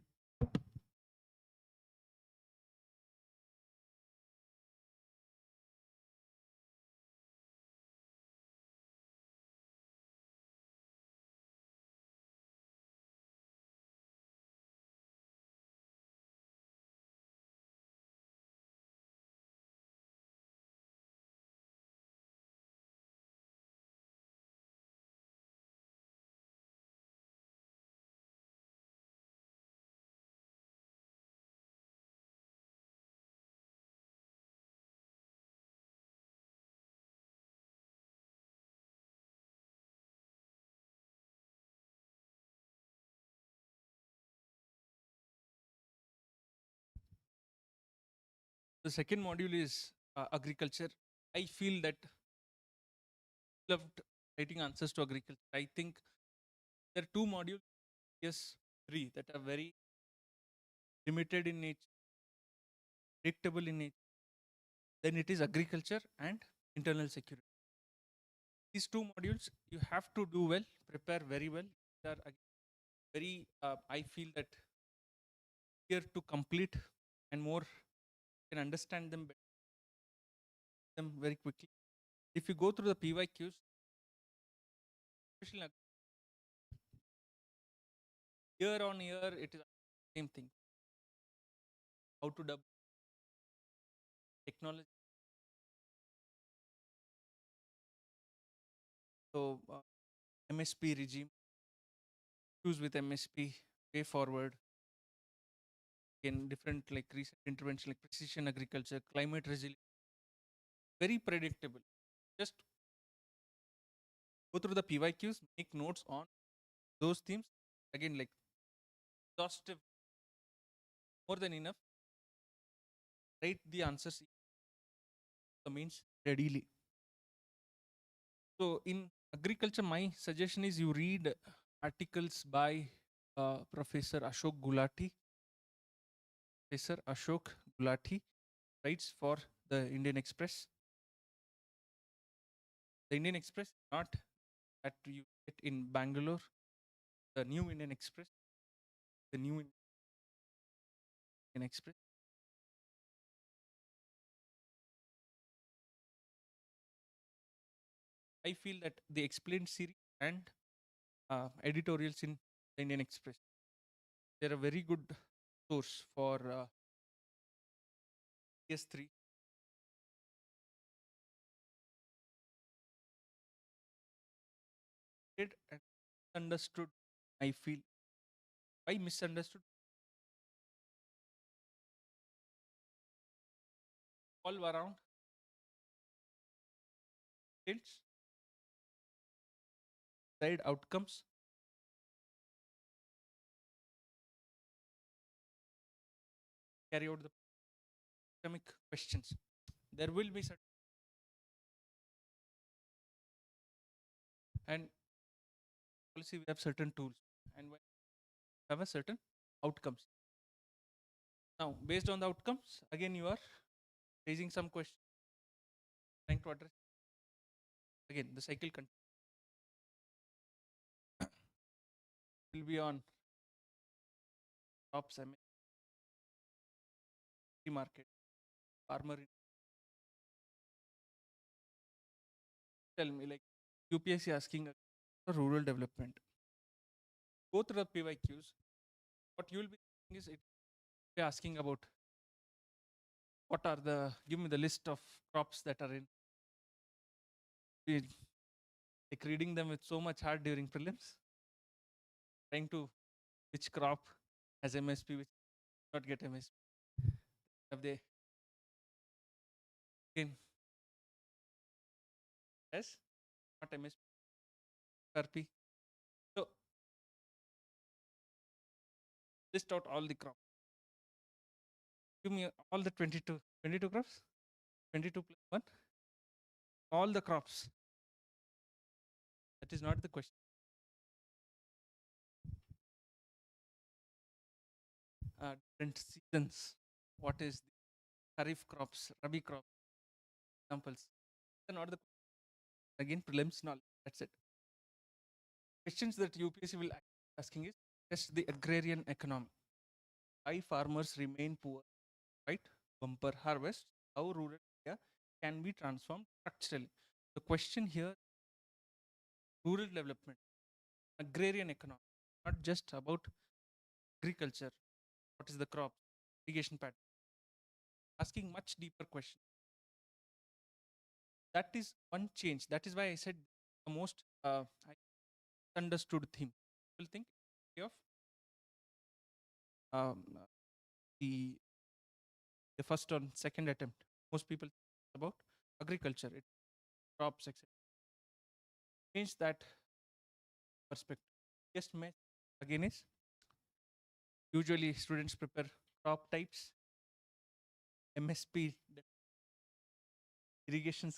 The second module is agriculture. I feel that loved writing answers to agriculture. I think there are two modules, yes, three that are very limited in nature, predictable in nature. Then it is agriculture and internal security. These two modules you have to do well, prepare very well. They are very. I feel that here to complete and more can understand them very quickly. If you go through the PYQs, especially year on year, it is the same thing. How to dub technology. So MSP regime, choose with MSP, way forward. In different like recent intervention like precision agriculture, climate resilience, very predictable. Just go through the PYQs, make notes on those themes. Again, like exhaustive, more than enough. Write the answers the means readily. So in agriculture, my suggestion is you read articles by Professor Ashok Gulati. Professor Ashok Gulati writes for the Indian Express. The Indian Express, not that you get in Bangalore, the new Indian Express, the new Indian Express. I feel that the explained series and editorials in the Indian Express, they're a very good source for GS-3. And misunderstood, I feel. Why misunderstood? All around kids, side outcomes, carry out the academic questions. There will be certain, and policy we have certain tools, and we have a certain outcomes. Now, based on the outcomes, again you are raising some questions, trying to address. Again, the cycle will be on crops, market, farmer. Tell me, like UPSC asking a rural development. Go through the PYQs. What you will be doing is it be asking about what are the, give me the list of crops that are in. Like reading them with so much hard during prelims, trying to which crop has MSP, which not get MSP. Have they again yes, not MSP, RP. So list out all the crops. Give me all the 22 crops, 22 plus 1, all the crops. That is not the question. Different seasons. What is the Kharif crops, Rabi crops, examples. Not the again prelims knowledge. That's it. Questions that UPSC will asking is test the agrarian economy. Why farmers remain poor, right? Bumper harvest. How rural area can be transformed structurally. The question here, rural development, agrarian economy, not just about agriculture. What is the crop, irrigation pattern? Asking much deeper question. That is one change. That is why I said the most understood theme. People think of um, the the first or second attempt. Most people think about agriculture, it crops, etc. Change that perspective. Just again is usually students prepare crop types, MSP, irrigation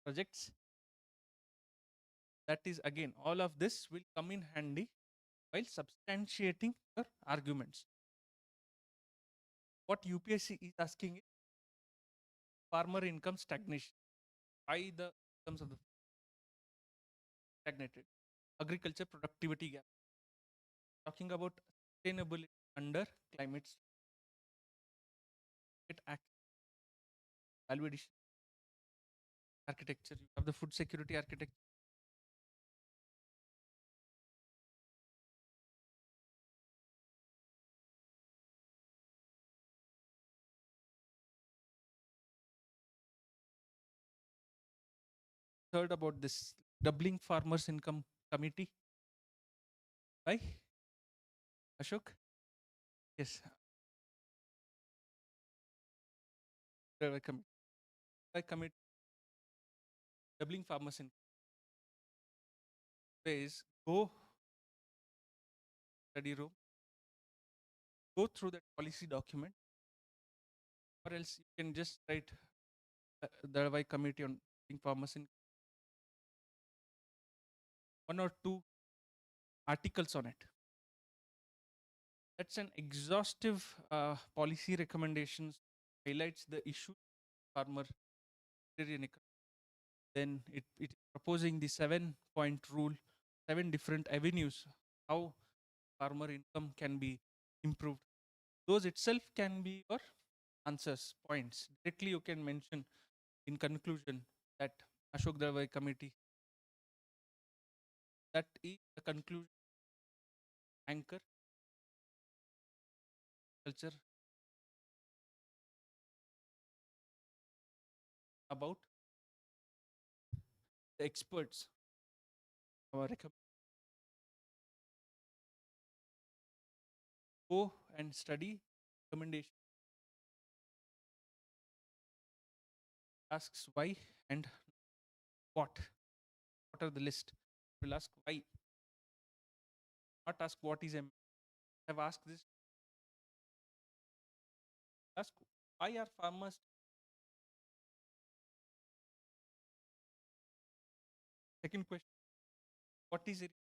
projects. That is again, all of this will come in handy while substantiating your arguments. What UPSC is asking is farmer income stagnation. Why the incomes of the stagnated? Agriculture productivity gap. Talking about sustainability, under climate validation architecture. You have the food security architecture. Heard about this doubling farmers income committee by Ashok? Yes, by committee doubling farmers income is go study room, go through that policy document, or else you can just write the by committee on doubling farmers in one or two articles on it. That's an exhaustive policy recommendations, highlights the issue farmer agrarian economy. Then it is proposing the 7-point rule, 7 different avenues how farmer income can be improved. Those itself can be your answers, points. Directly you can mention in conclusion that Ashok Davai committee, that is the conclusion anchor culture about the experts. Our go and study recommendation, asks why and what. What are the list? Will ask why, not ask what is M. Have asked this. Ask why are farmers. Second question: what is it?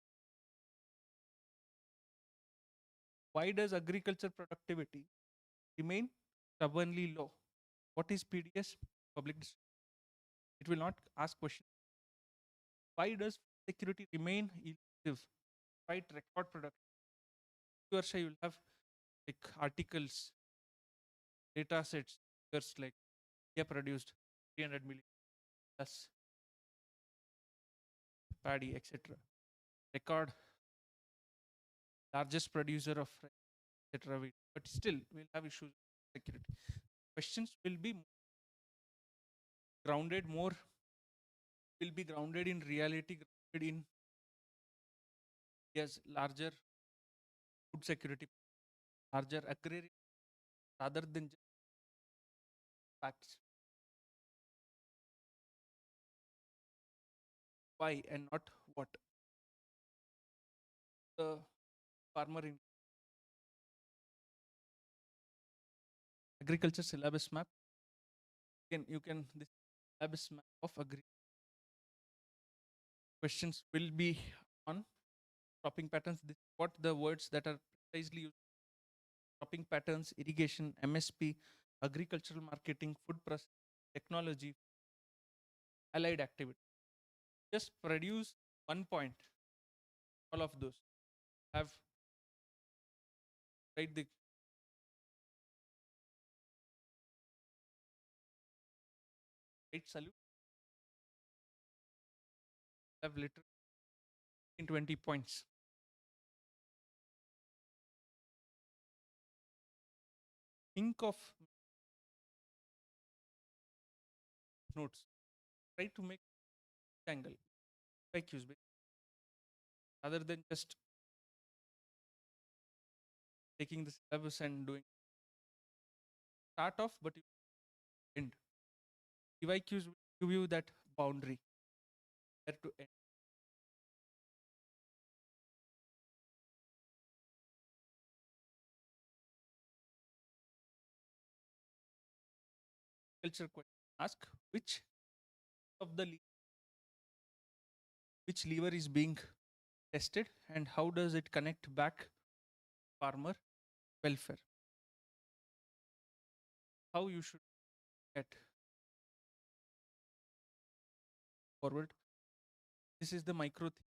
Why does agriculture productivity remain stubbornly low? What is PDS? Public. It will not ask question. Why does security remain elusive despite record production? You will have like articles, data sets, figures like India produced 300 million plus paddy, etc. Record largest producer of etc. But still, we'll have issues with security. Questions will be grounded more, will be grounded in reality, grounded in yes, larger food security, larger agrarian, rather than just facts. Why and not what? The farmer in agriculture syllabus map. You can this syllabus map of agri questions will be on cropping patterns. This what the words that are precisely used: cropping patterns, irrigation, MSP, agricultural marketing, food process, technology, allied activity. Just produce 1 point. All of those have right the right solution. Have literally in 20 points. Think of notes. Try to make angle IQs rather than just taking the syllabus and doing start off, but you end. EYQs will give you that boundary where to end. Culture question. Ask which of the which lever is being tested and how does it connect back farmer welfare. How you should get forward. This is the micro thing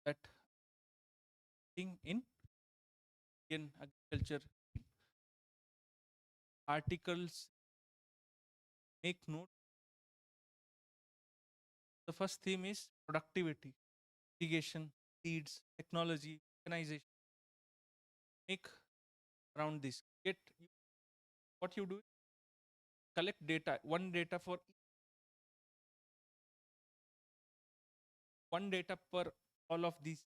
that thing in Indian agriculture articles, make note. The first theme is productivity, irrigation, seeds, technology, organization. Make around this. Get what you do, collect data, one data per all of these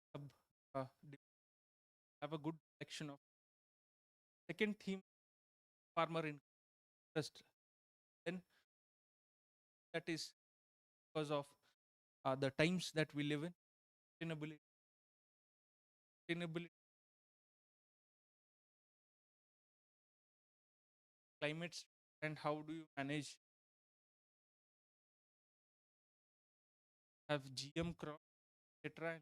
have a good selection of. Second theme, farmer interest. Then that is because of the times that we live in, sustainability, sustainability, climates, and how do you manage have GM crop, etc. And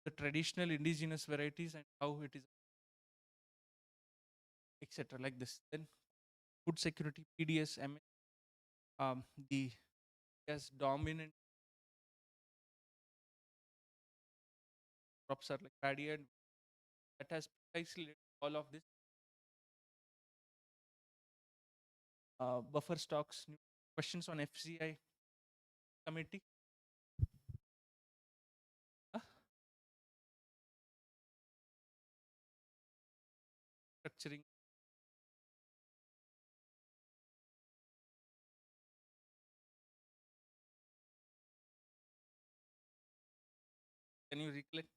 the traditional indigenous varieties and how it is, etc. Like this. Then food security, PDS, the as dominant crops are like paddy, and that has precisely led to all of this. Buffer stocks, new questions on FCI committee. Uh, Structuring. Can you recollect?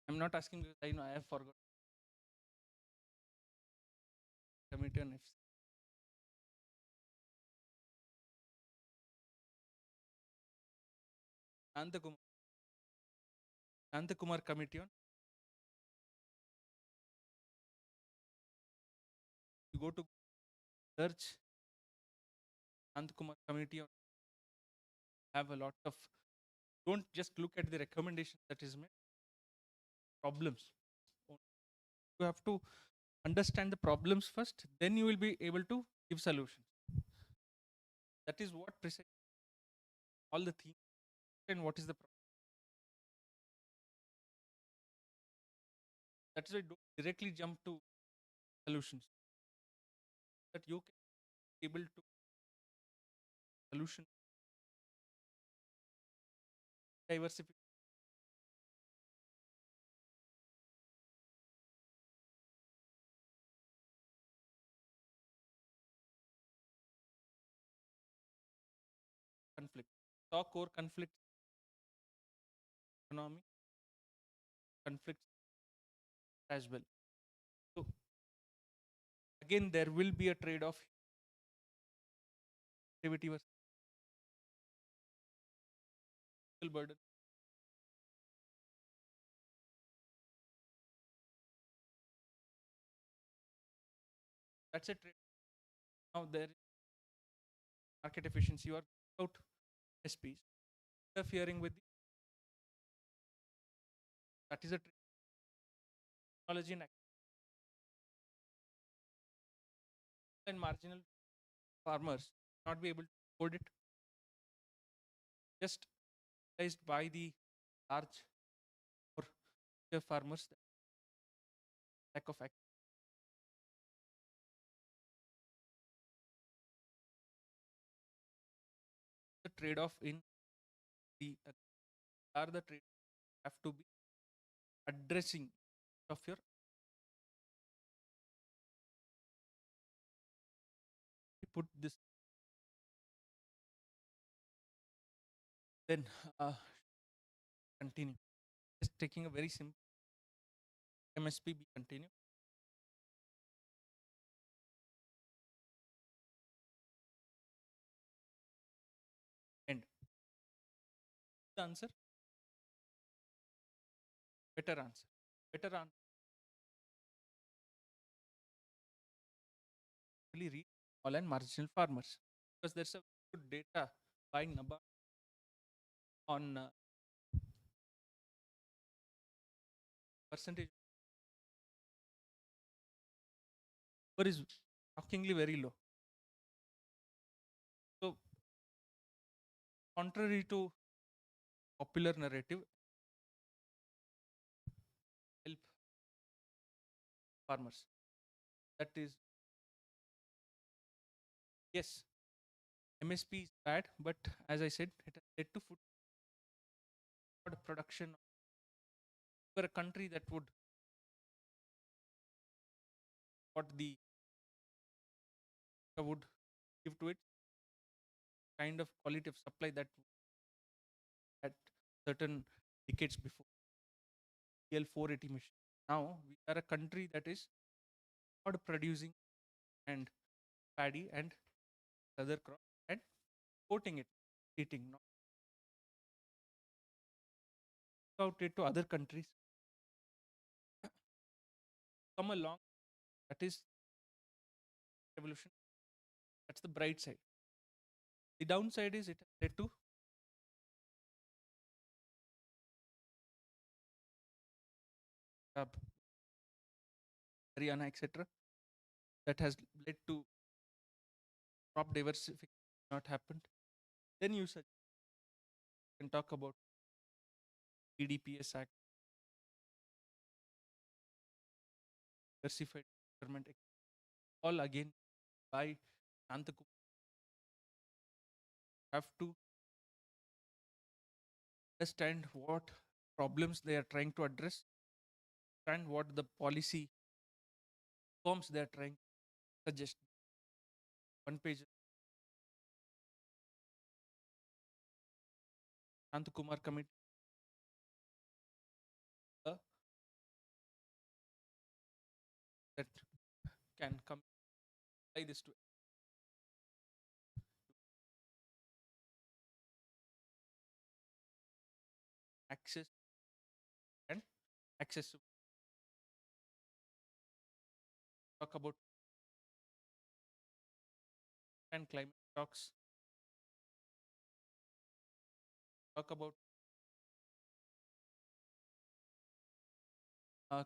I'm not asking because I know I have forgotten committee on FC. Antakumar, Antakumar committee on. You go to search Antakumar committee on. Have a lot of. Don't just look at the recommendation that is made. Problems. You have to understand the problems first. Then you will be able to give solutions. That is what precisely all the themes and what is the problem. That is why don't directly jump to solutions. That you can be able to solution diversify conflict. Talk or conflict economy conflicts as well. So again, there will be a trade-off activity versus burden. That's a trade. Now there is market efficiency. You are out SPs interfering with that is a trade. Technology and marginal farmers not be able to afford it just realized by the large or farmers lack of the trade-off in the are the trade have to be addressing of your put this then continue just taking a very simple MSP be continue and the answer better answer better answer really read all and marginal farmers because there's a good data by NABA on percentage number is shockingly very low. So contrary to popular narrative, farmers. That is, yes, MSP is bad, but as I said, it has led to food production for a country that would what the would give to it kind of quality of supply that at certain decades before L480 machine. Now we are a country that is not producing and paddy and other crops and exporting it, eating, not out it to other countries. Come along, that is revolution. That's the bright side. The downside is it has led to uh, Haryana, etc. That has led to crop diversification not happened. Then you can talk about PDPS Act, diversified government, all again by Shantakumar. Have to understand what problems they are trying to address and what the policy forms they are trying to suggest. One page, Shantakumar committee, uh, that can come apply this to access and accessible. Talk about and climate talks. Talk about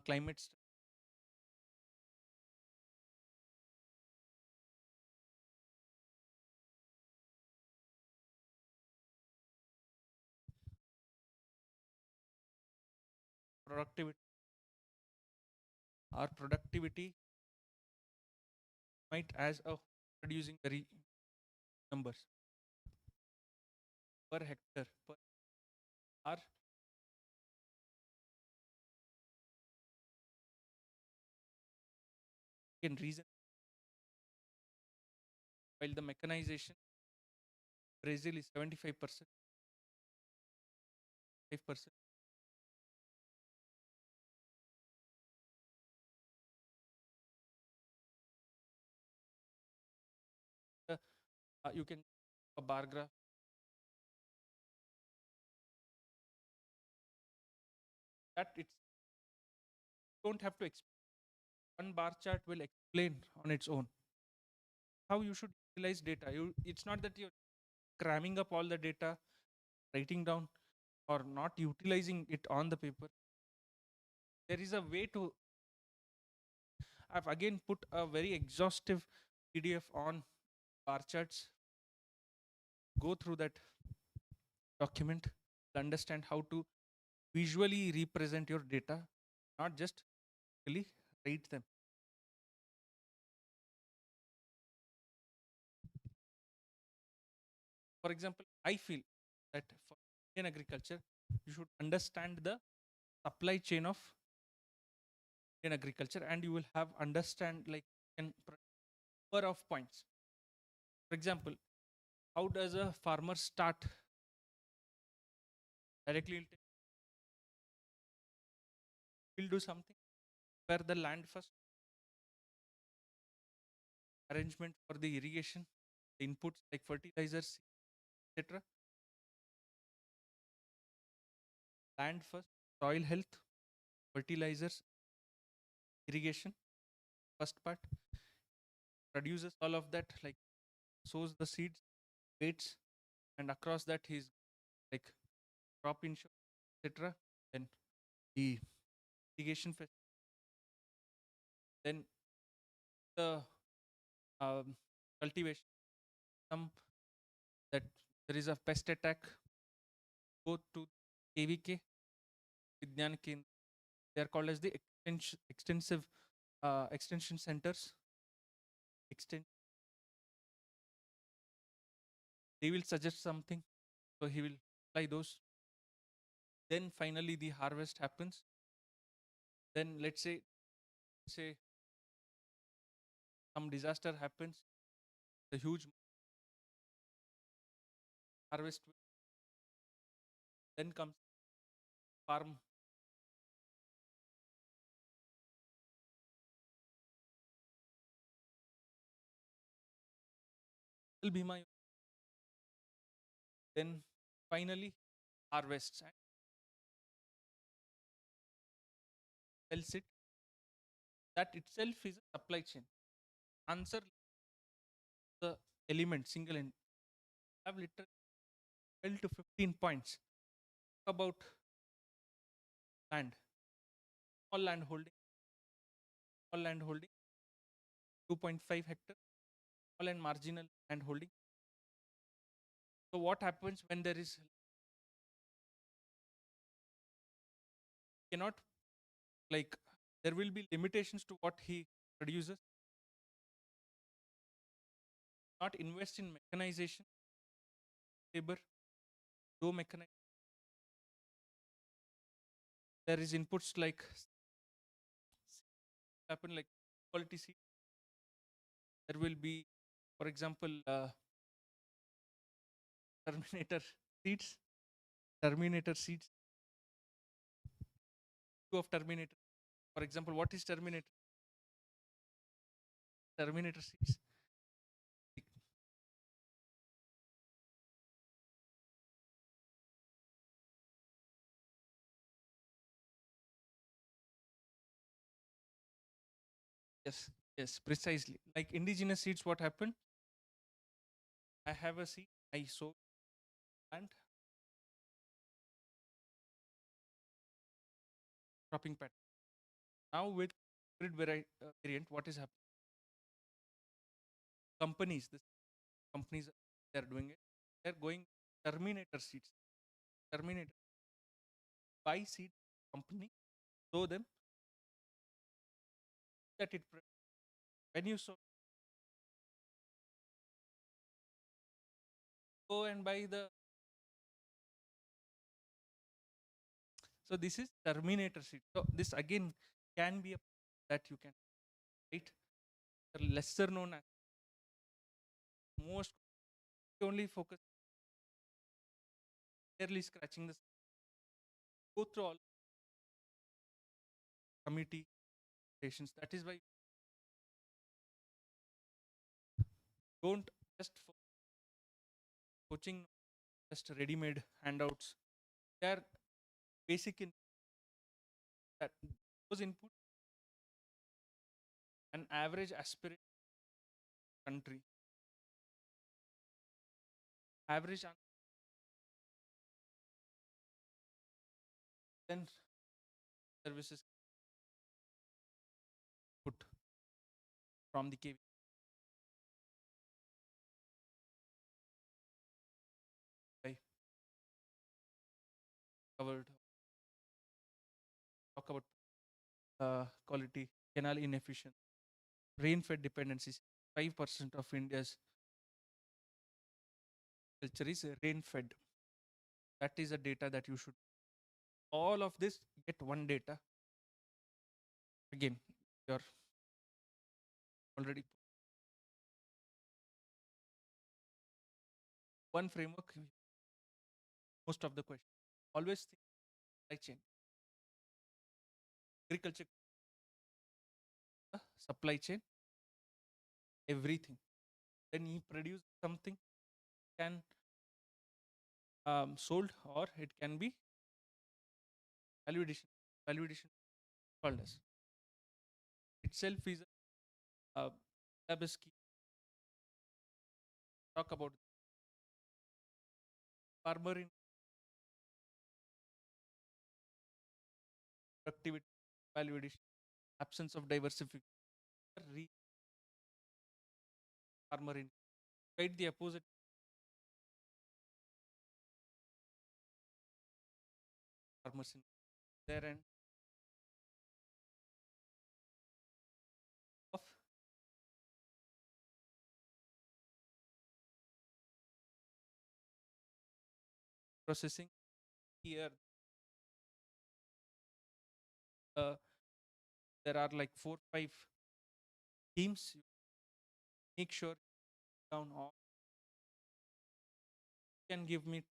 climate productivity. Our productivity might as a producing very numbers per hectare per hour. In reason, while the mechanization Brazil is 75%, 5%. You can a bar graph that it's don't have to explain. One bar chart will explain on its own how you should utilize data. It's not that you're cramming up all the data, writing down, or not utilizing it on the paper. There is a way to. I've again put a very exhaustive PDF on bar charts. Go through that document, understand how to visually represent your data, not just really write them. For example, I feel that for Indian agriculture, you should understand the supply chain of Indian agriculture, and you will have understand like number of points. For example, how does a farmer start? Directly, he'll do something. Where the land first, arrangement for the irrigation, the inputs like fertilizers, etc. Land first, soil health, fertilizers, irrigation, first part, produces all of that, like sows the seeds, waits, and across that he's like crop insurance, etc. Then the irrigation, then the cultivation, some that there is a pest attack, go to KVK, Vidyan Kendra. They are called as the extensive extension centers, extend. They will suggest something, so he will apply those. Then finally the harvest happens. Then let's say some disaster happens, the huge harvest. Then comes farm. Bhima. Then finally harvests and sells it. That itself is a supply chain. Answer the element single and have literally 12 to 15 points about land. Small land holding, 2.5 hectare, small and marginal land holding. So what happens when there is cannot, like, there will be limitations to what he produces. Not invest in mechanization, labor, do mechanize. There is inputs like happen like quality seed. There will be, for example, Terminator seeds. Terminator seeds. Of Terminator. For example, what is Terminator? Terminator seeds. Yes, yes, precisely. Like indigenous seeds, what happened? I have a seed, I sow and cropping pattern. Now with variant, what is happening? This companies, they are doing it. They are going Terminator seeds. Terminator buy seed company, sow them that when you sow, go and buy the. So this is Terminator seed. So this again can be a that you can, right? The lesser known as most only focus barely scratching the go through all committee patients. That is why don't just for coaching just ready-made handouts. They are basic in that those input an average aspirant country average then services put from the KV I covered talk about quality canal inefficiency rain-fed dependencies. 5% of India's culture is rain-fed. That is a data that you should. All of this get one data. Again, you're already one framework. Most of the question. Always think supply chain. Agriculture, supply chain, everything. Then he produce something can sold or it can be value addition. Value addition called as itself is a syllabus key. Talk about farmer in productivity, value addition, absence of diversification, farmer in quite the opposite. Farmers in there and processing here, uh, there are like 4 5 themes. You make sure down all can give me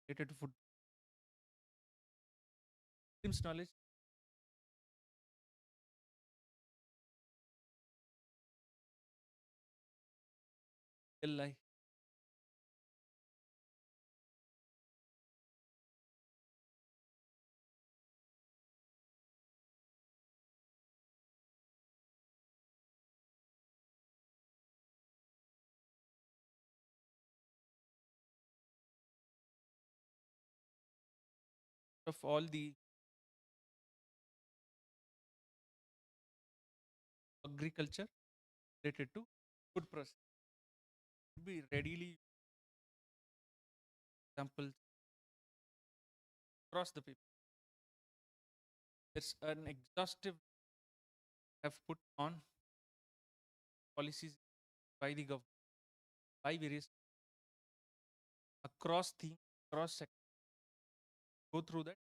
related to food themes knowledge. Real life of all the agriculture related to food process could be readily examples across the paper. There's an exhaustive have put on policies by the government, by various across themes, across sectors. Go through that.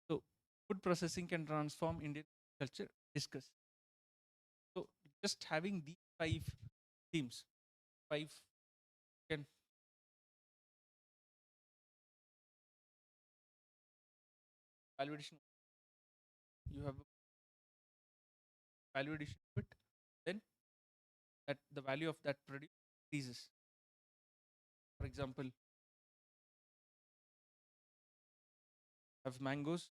So food processing can transform Indian culture. Discuss. So just having these 5 themes, 5 can validation. You have a validation of it, then that the value of that produce increases. For example, have mangoes,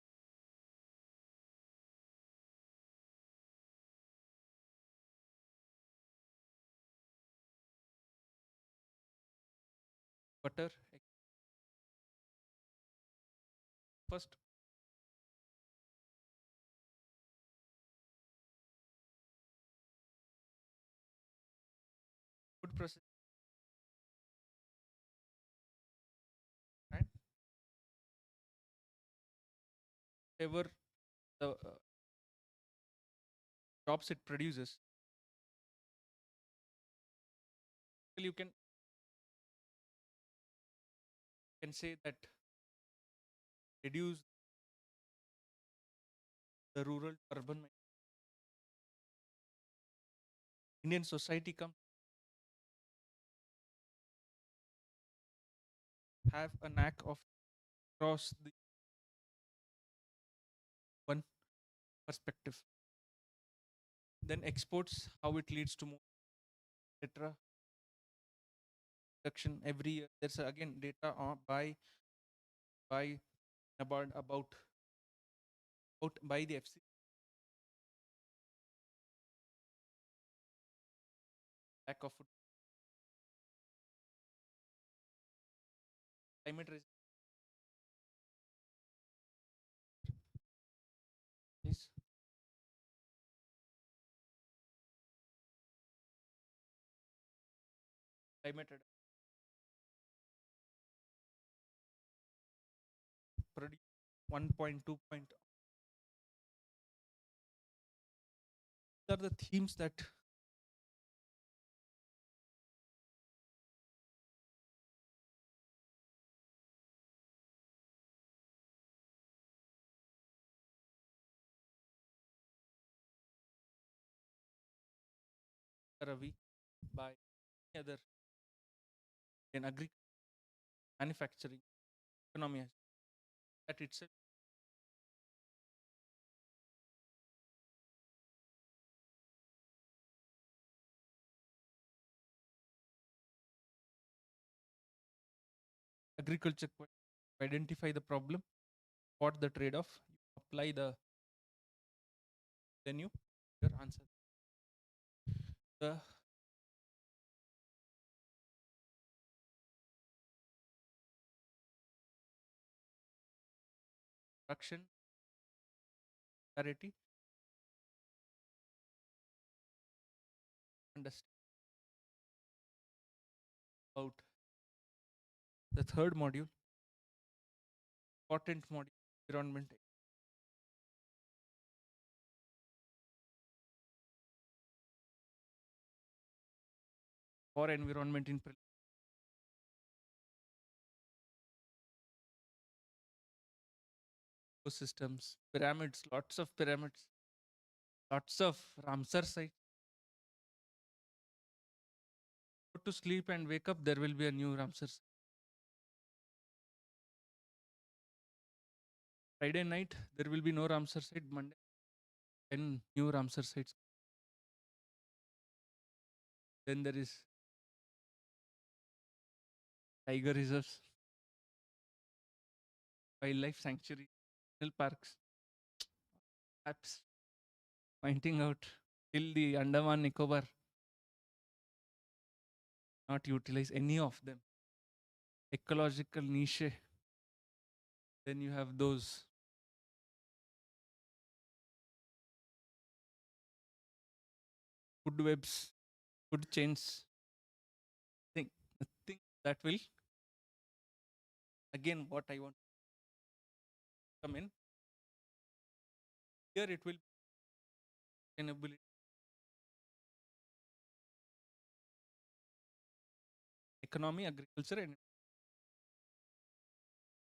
butter. First, food processing and whatever the crops it produces, you can say that reduce the rural urban Indian society come have a knack of cross the one perspective. Then exports, how it leads to more, etc. Production every year. There's again data on by about by the FC lack of food. Climate is climate produce 1.2 point. These are the themes that Ravi by any other in agri manufacturing economy has. That itself agriculture identify the problem, what the trade-off, you apply then your answer. The production clarity, understand about the third module, important module, environment. for environment in ecosystems, pyramids, lots of Ramsar sites. Go to sleep and wake up, there will be a new Ramsar site. Friday night, there will be no Ramsar site. Monday, 10 new Ramsar sites. Then there is tiger reserves, wildlife sanctuary, national parks, apps pointing out till the Andaman Nicobar not utilize any of them. Ecological niche. Then you have those food webs, food chains. Thing, thing that will again what I want to come in here. It will sustainability, economy, agriculture, and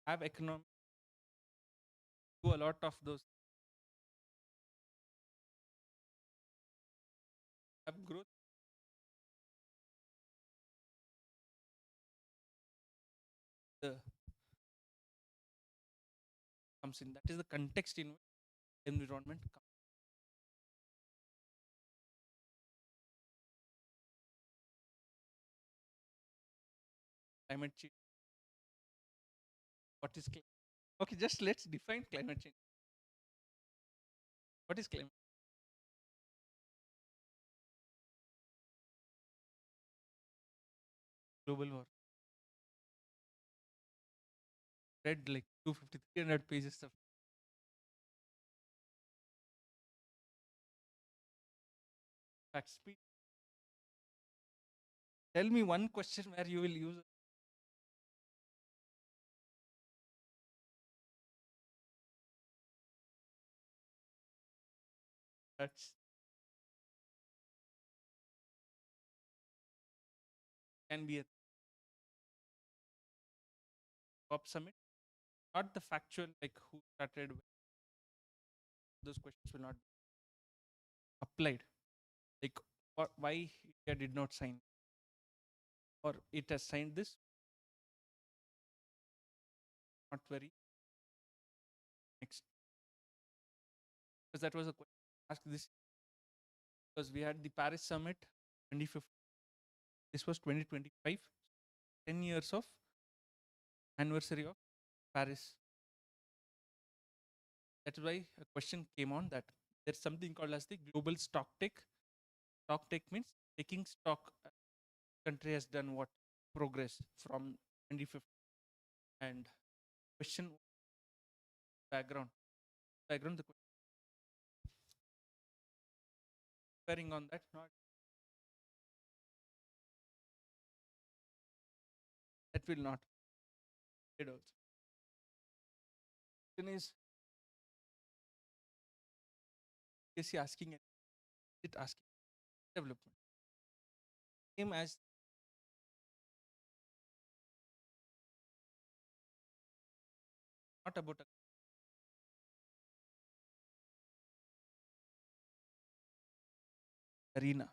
have economy do a lot of those have growth. The comes in that is the context in which environment comes. Climate change. What is climate? Okay, just let's define climate change. What is climate? Global war. Read like 250, 300 pages of fact speed. Tell me one question where you will use that can be a top summit. Not the factual like who started when. Those questions will not be applied. Like what, why India did not sign or it has signed this. Not very next because that was a question asked this because we had the Paris summit 2015. This was 2025. 10 years of anniversary of Paris. That's why a question came on that there's something called as the global stock take. Stock take means taking stock. Country has done what progress from 2015 and question background. Background the bearing on that not that will not it also. Question is he asking it asking development same as not about a arena.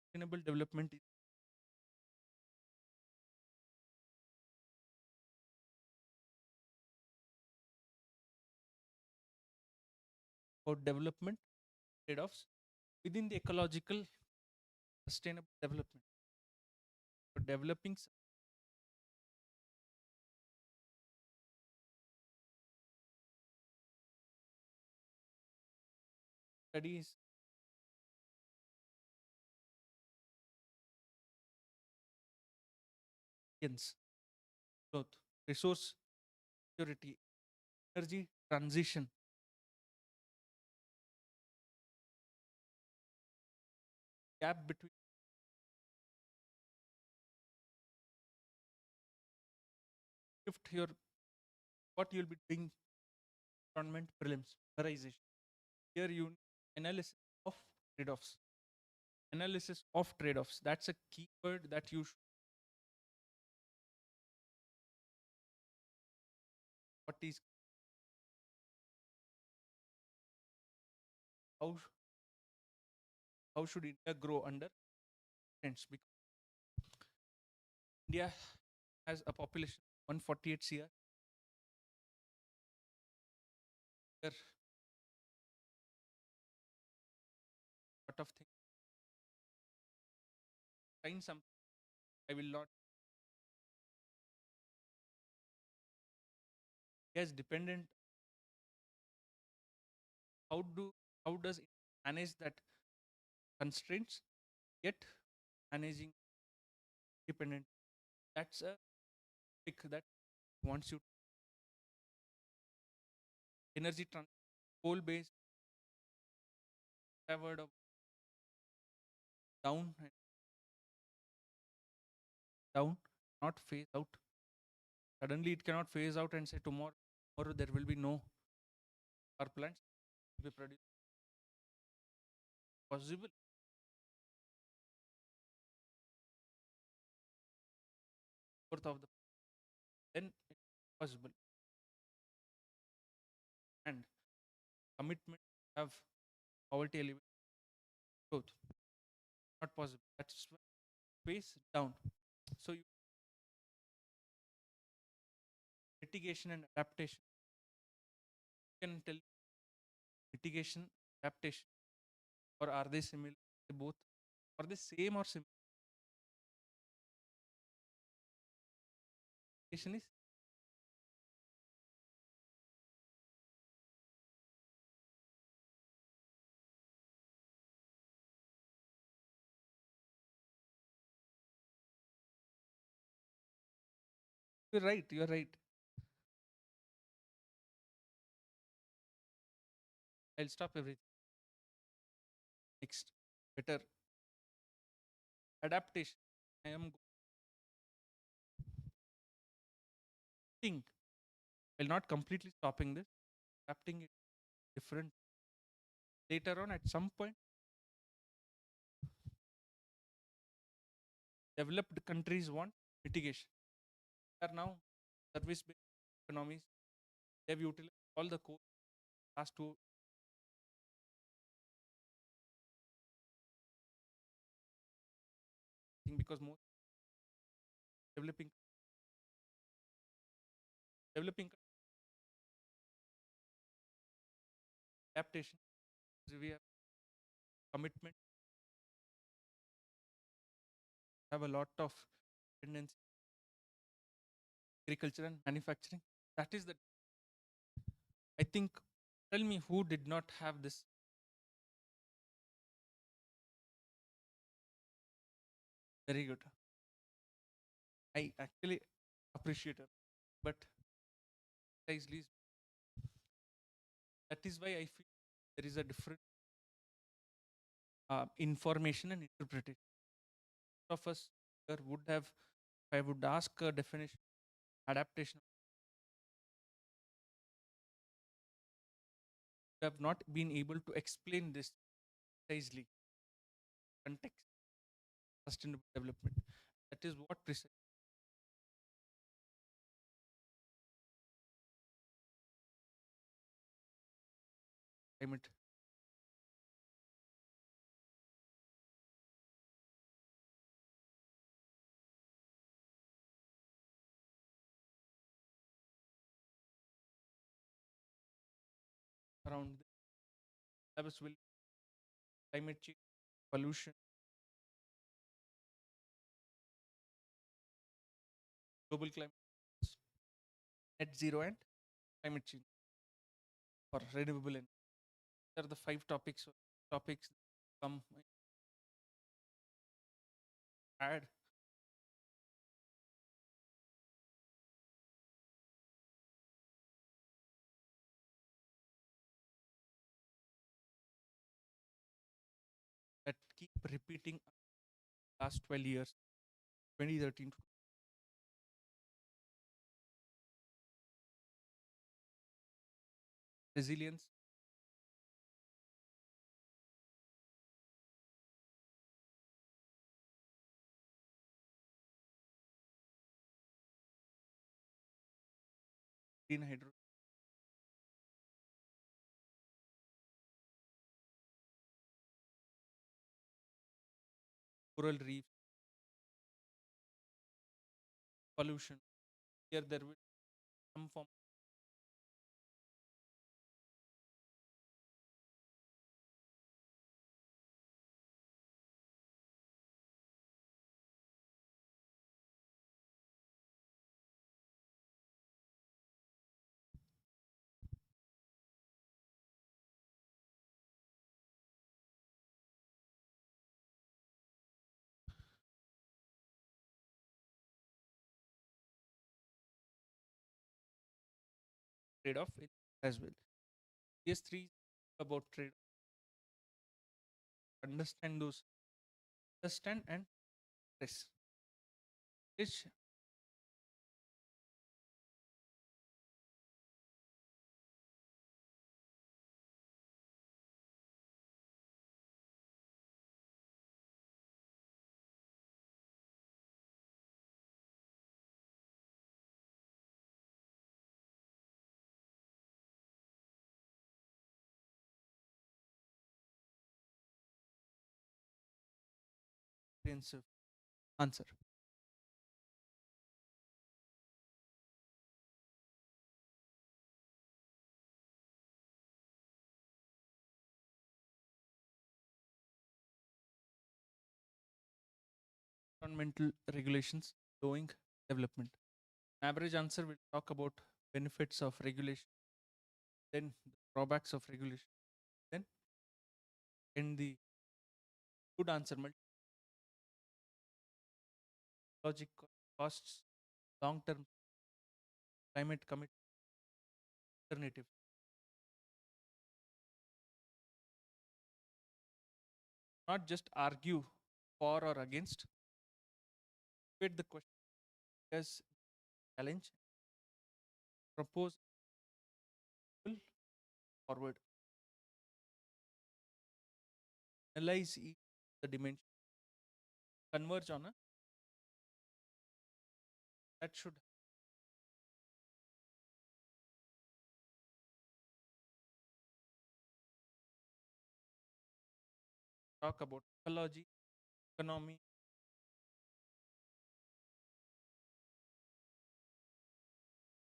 Sustainable development is about development trade-offs within the ecological sustainable development. So developing studies growth, resource security, energy transition, gap between shift your what you'll be doing environment prelims, memorization. Here you analysis of trade-offs. analysis of trade-offs. That's a keyword that you should. What is how how should India grow under trends? Because India has a population 148 CR. There are a lot of things. Find some. I will not. Yes, dependent. How does it manage that constraints yet managing dependent? That's a pick that wants you energy coal based have word of down and down, not phase out. Suddenly it cannot phase out and say tomorrow there will be no power plants to be produced. Possible worth of the then it's possible and commitment have poverty elevation growth not possible. That's why phase down. So you mitigation and adaptation. You can tell mitigation adaptation or are they similar? They both are they same or similar? Mitigation is you're right. You're right. I'll stop everything. Next, better adaptation. I am think while not completely stopping this, adapting it different later on at some point. Developed countries want mitigation. They are now service-based economies. They have utilized all the core last two thing because most developing developing adaptation we have commitment have a lot of dependency agriculture and manufacturing. That is the I think tell me who did not have this very good. I actually appreciate it, but precisely that is why I feel there is a different information and interpretation. Of us here would have, if I would ask a definition, adaptation, have not been able to explain this precisely. Context, sustainable development. That is what precise climate around the will climate change, pollution, global climate, net zero, and climate change or renewable energy. These are the five topics come add that keep repeating last 12 years, 2013 resilience, green hydro, coral reef, pollution. Here there will be some form of trade-off as well. GS-3 is about trade. Understand those, understand and stress. Which comprehensive answer. Environmental regulations slowing development. Average answer will talk about benefits of regulation, then the drawbacks of regulation, then in the good answer logic costs, long term climate commit alternative. Not just argue for or against, fit the question as challenge, propose forward, analyze each the dimension, converge on a that should talk about ecology, economy,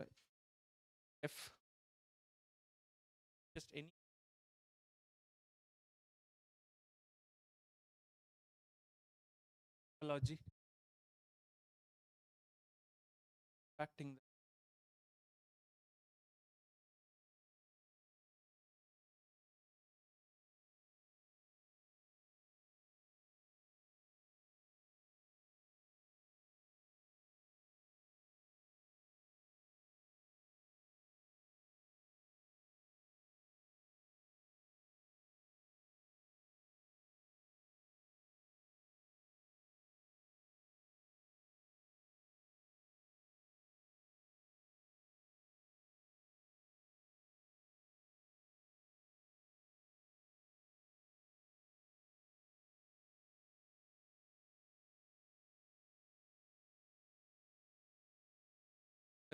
uh, F, just any ecology impacting the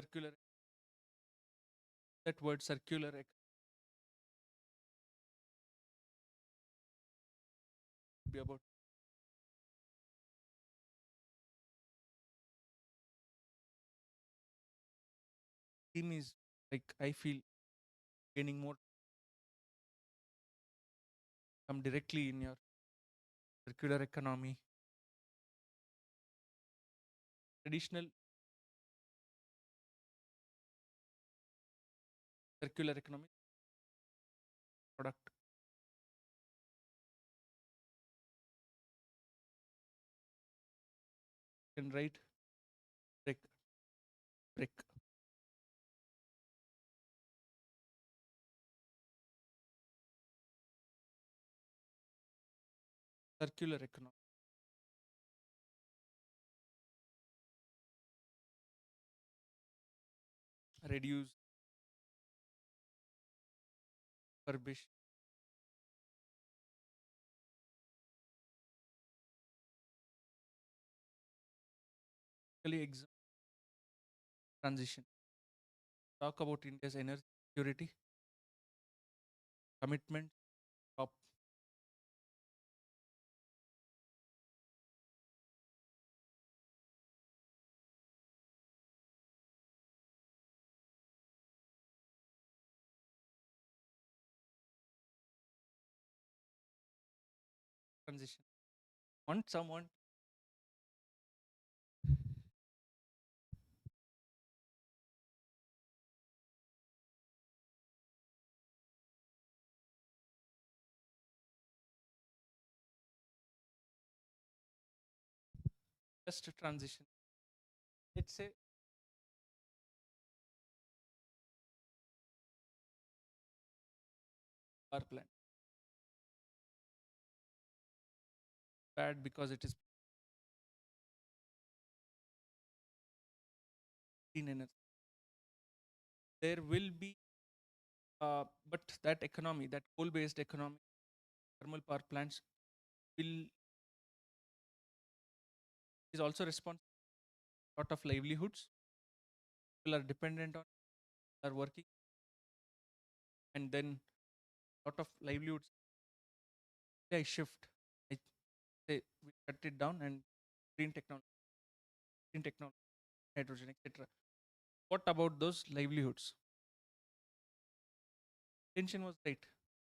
circular. That word circular be about theme is like I feel gaining more come directly in your circular economy, traditional circular economy product can write break break circular economy reduce furbish transition talk about India's energy security commitment, top transition. Want someone just to transition. Let's say power plant bad because it is clean energy. There will be, but that economy, that coal-based economy, thermal power plants will is also responsible for a lot of livelihoods. People are dependent on, are working, and then lot of livelihoods. I shift. I say we cut it down and green technology, hydrogen, etc. What about those livelihoods? Tension was right,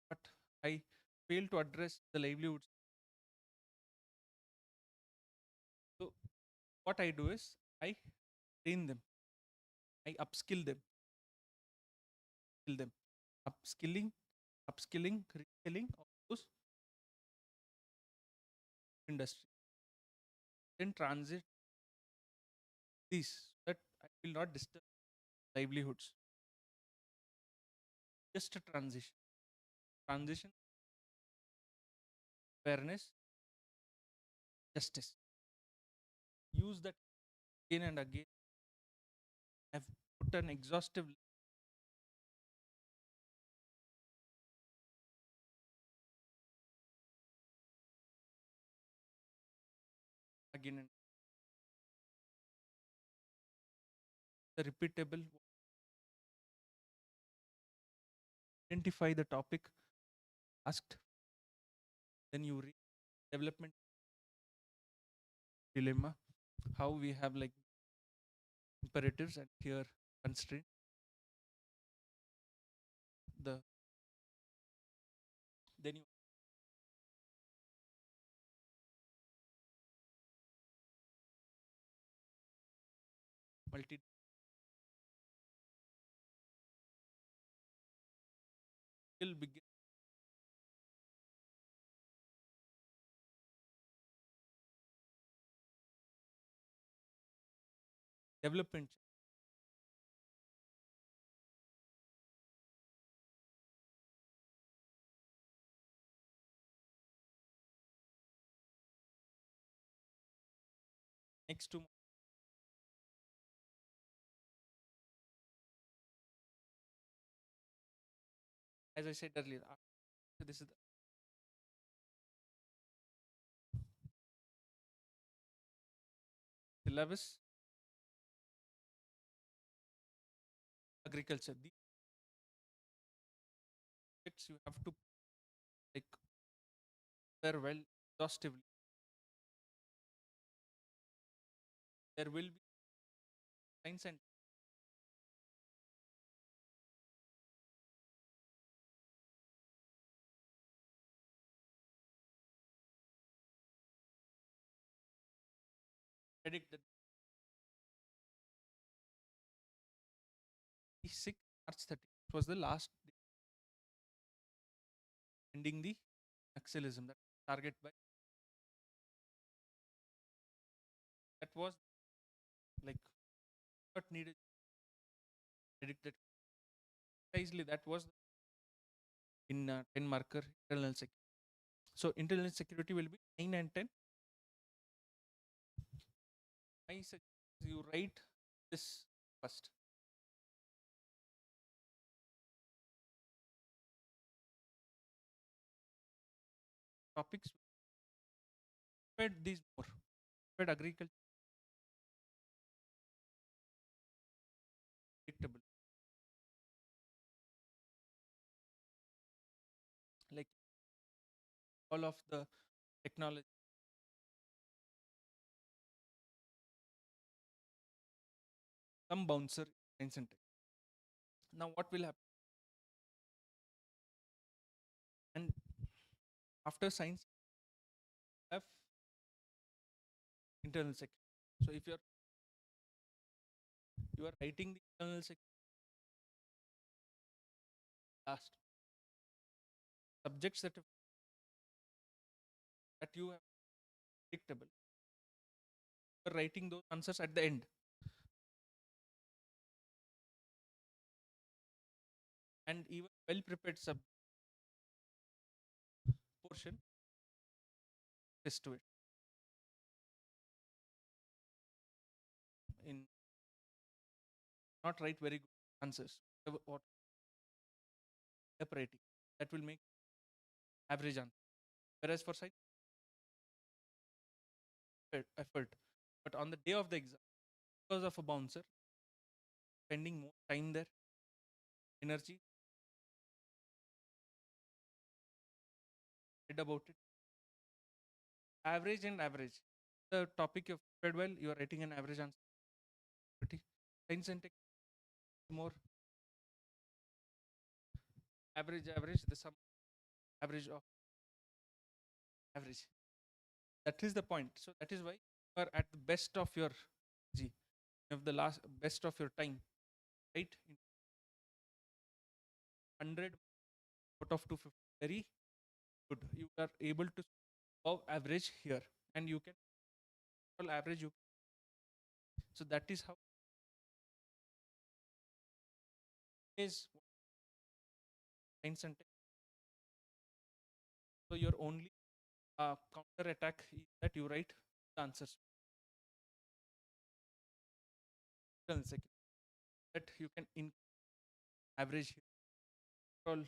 but I failed to address the livelihoods. So what I do is I train them, I upskill them, skill them, upskilling, reskilling of those industry. Then transit these that I will not disturb livelihoods. Just a transition, fairness, justice. Use that again and again. I've put an exhaustive again and the repeatable. Identify the topic asked, then you read development dilemma, how we have like imperatives and here constraint. The then you multi will begin development. Next to as I said earlier, this is the syllabus agriculture. These subjects you have to like very well exhaustively. There will be science and predict that 6 March 30 was the last ending the Naxalism that target by that was like not needed predicted precisely that was in 10 marker internal security. So internal security will be 9 and 10. I suggest you write this first. Topics fed these more. Fed agriculture predictable. all of the technology. Some bouncer science and tech. Now what will happen? And after science, have internal section. So if you are writing the internal section last, subjects that you have predictable, you are writing those answers at the end. And even well prepared sub portion is to it in not write very good answers or separating that will make average answer. Whereas for science, effort. But on the day of the exam, because of a bouncer, spending more time there, energy, read about it. Average and average. The topic you've prepared well, you are writing an average answer. Pretty. Science and tech more average, the sum average of average. That is the point. So that is why you are at the best of your G, of the last best of your time, right? 100 out of 250. Very good. You are able to above average here, and you can all average you. So that is how is science and tech. So your only counter attack is that you write the answers. Second, that you can in average here all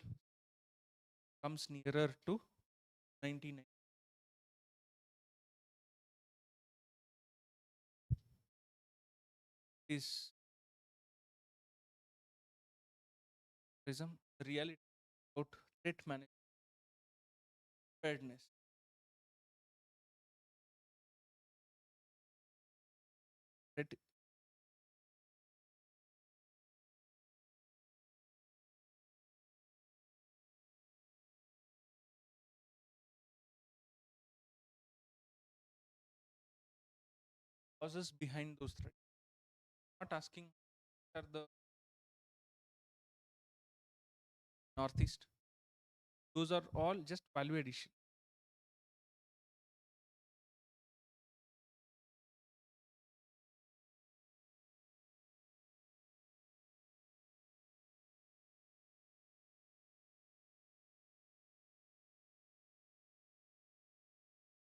comes nearer to 99. Is prism the reality about threat management, preparedness. Threat causes behind those threats. Not asking are the northeast. Those are all just value addition.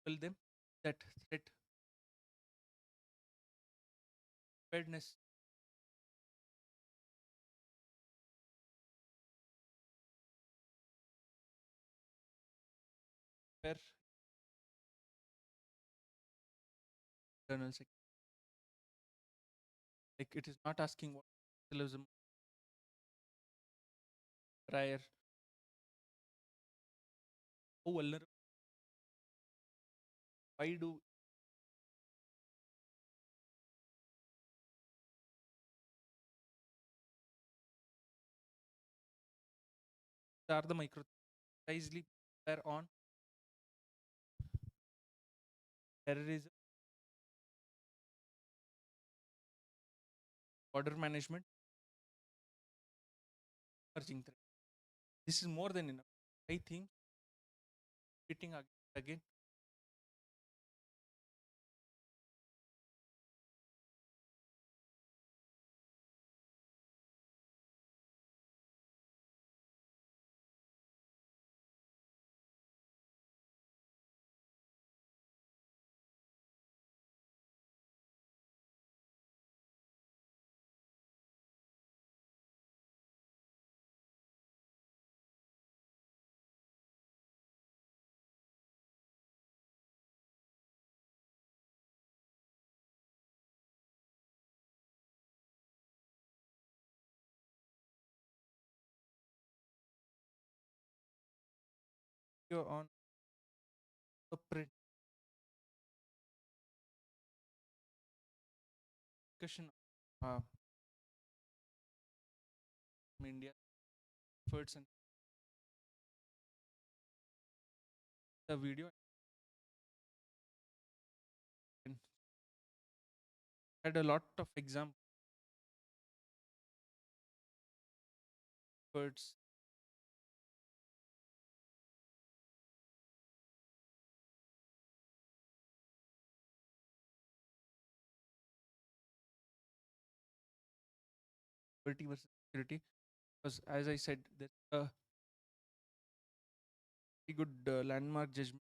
Tell them that threat preparedness where internal like it is not asking what capitalism prior how vulnerable why do are the micro precisely where on terrorism, border management, emerging threat. This is more than enough. I think repeating again you're on a print discussion from India efforts and the video and had a lot of examples efforts security versus security because as I said there's a very good landmark judgment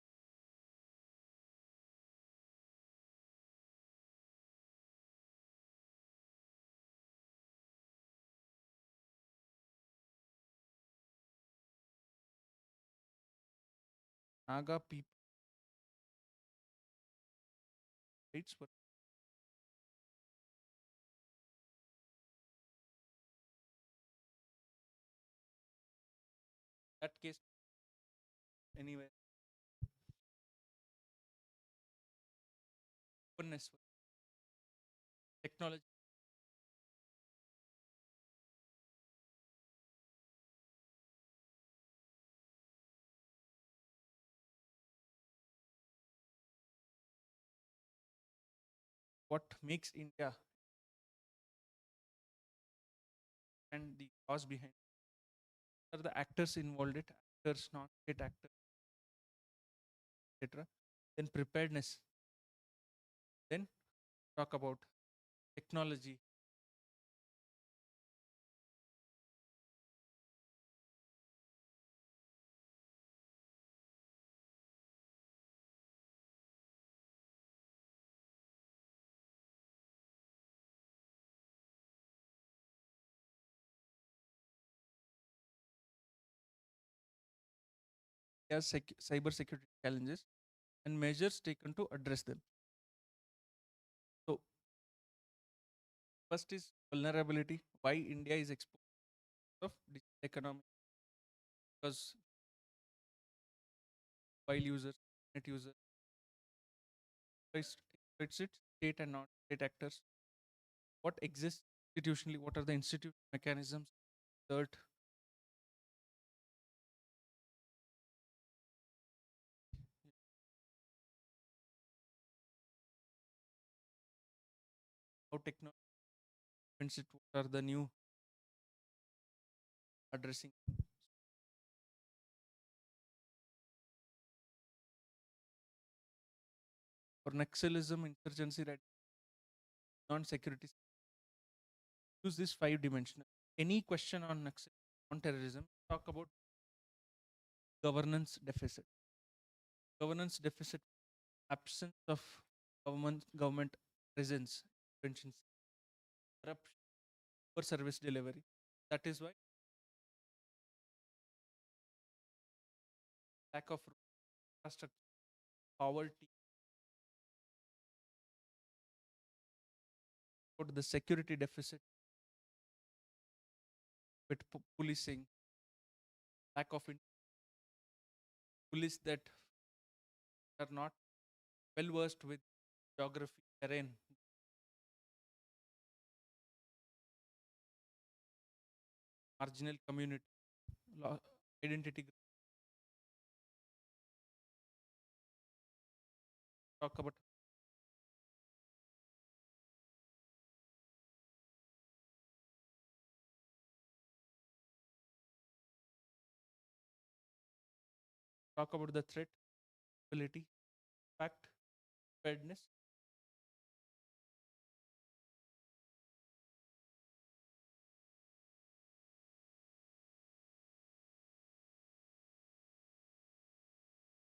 Naga people rights were that case anywhere openness technology what makes India and the cause behind are the actors involved it actors non-state actors etc. Then preparedness, then talk about technology, as cyber security challenges and measures taken to address them. So first is vulnerability, why India is exposed of digital economy because while users, net users, it's it state and non state actors, what exists institutionally, what are the institute mechanisms, third how technology implements it, what are the new addressing for Naxalism, insurgency, right, non-security. Use this five dimensional. Any question on Naxal, on terrorism, talk about governance deficit. Governance deficit, absence of government presence, interventions, corruption, poor service delivery. That is why lack of infrastructure, poverty, put the security deficit with policing, lack of police that are not well versed with geography, terrain, marginal community, identity. Talk about the threat, ability, fact, preparedness.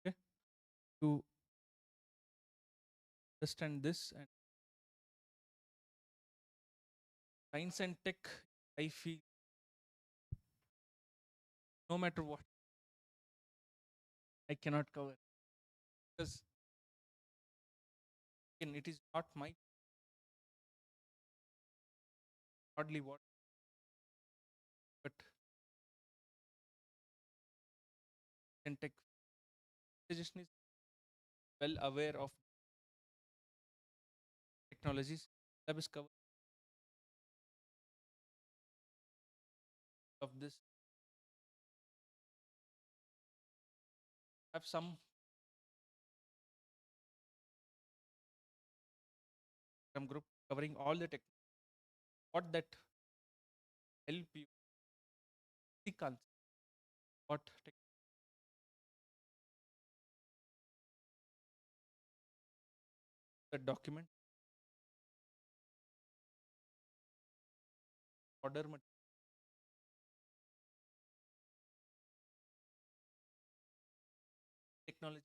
Okay, to understand this and science and tech, I feel no matter what, I cannot cover because again, it is not my hardly what, but and tech suggestion is well aware of technologies. Syllabus cover of this have some group covering all the tech. What that help you see concept. What tech, the document order technology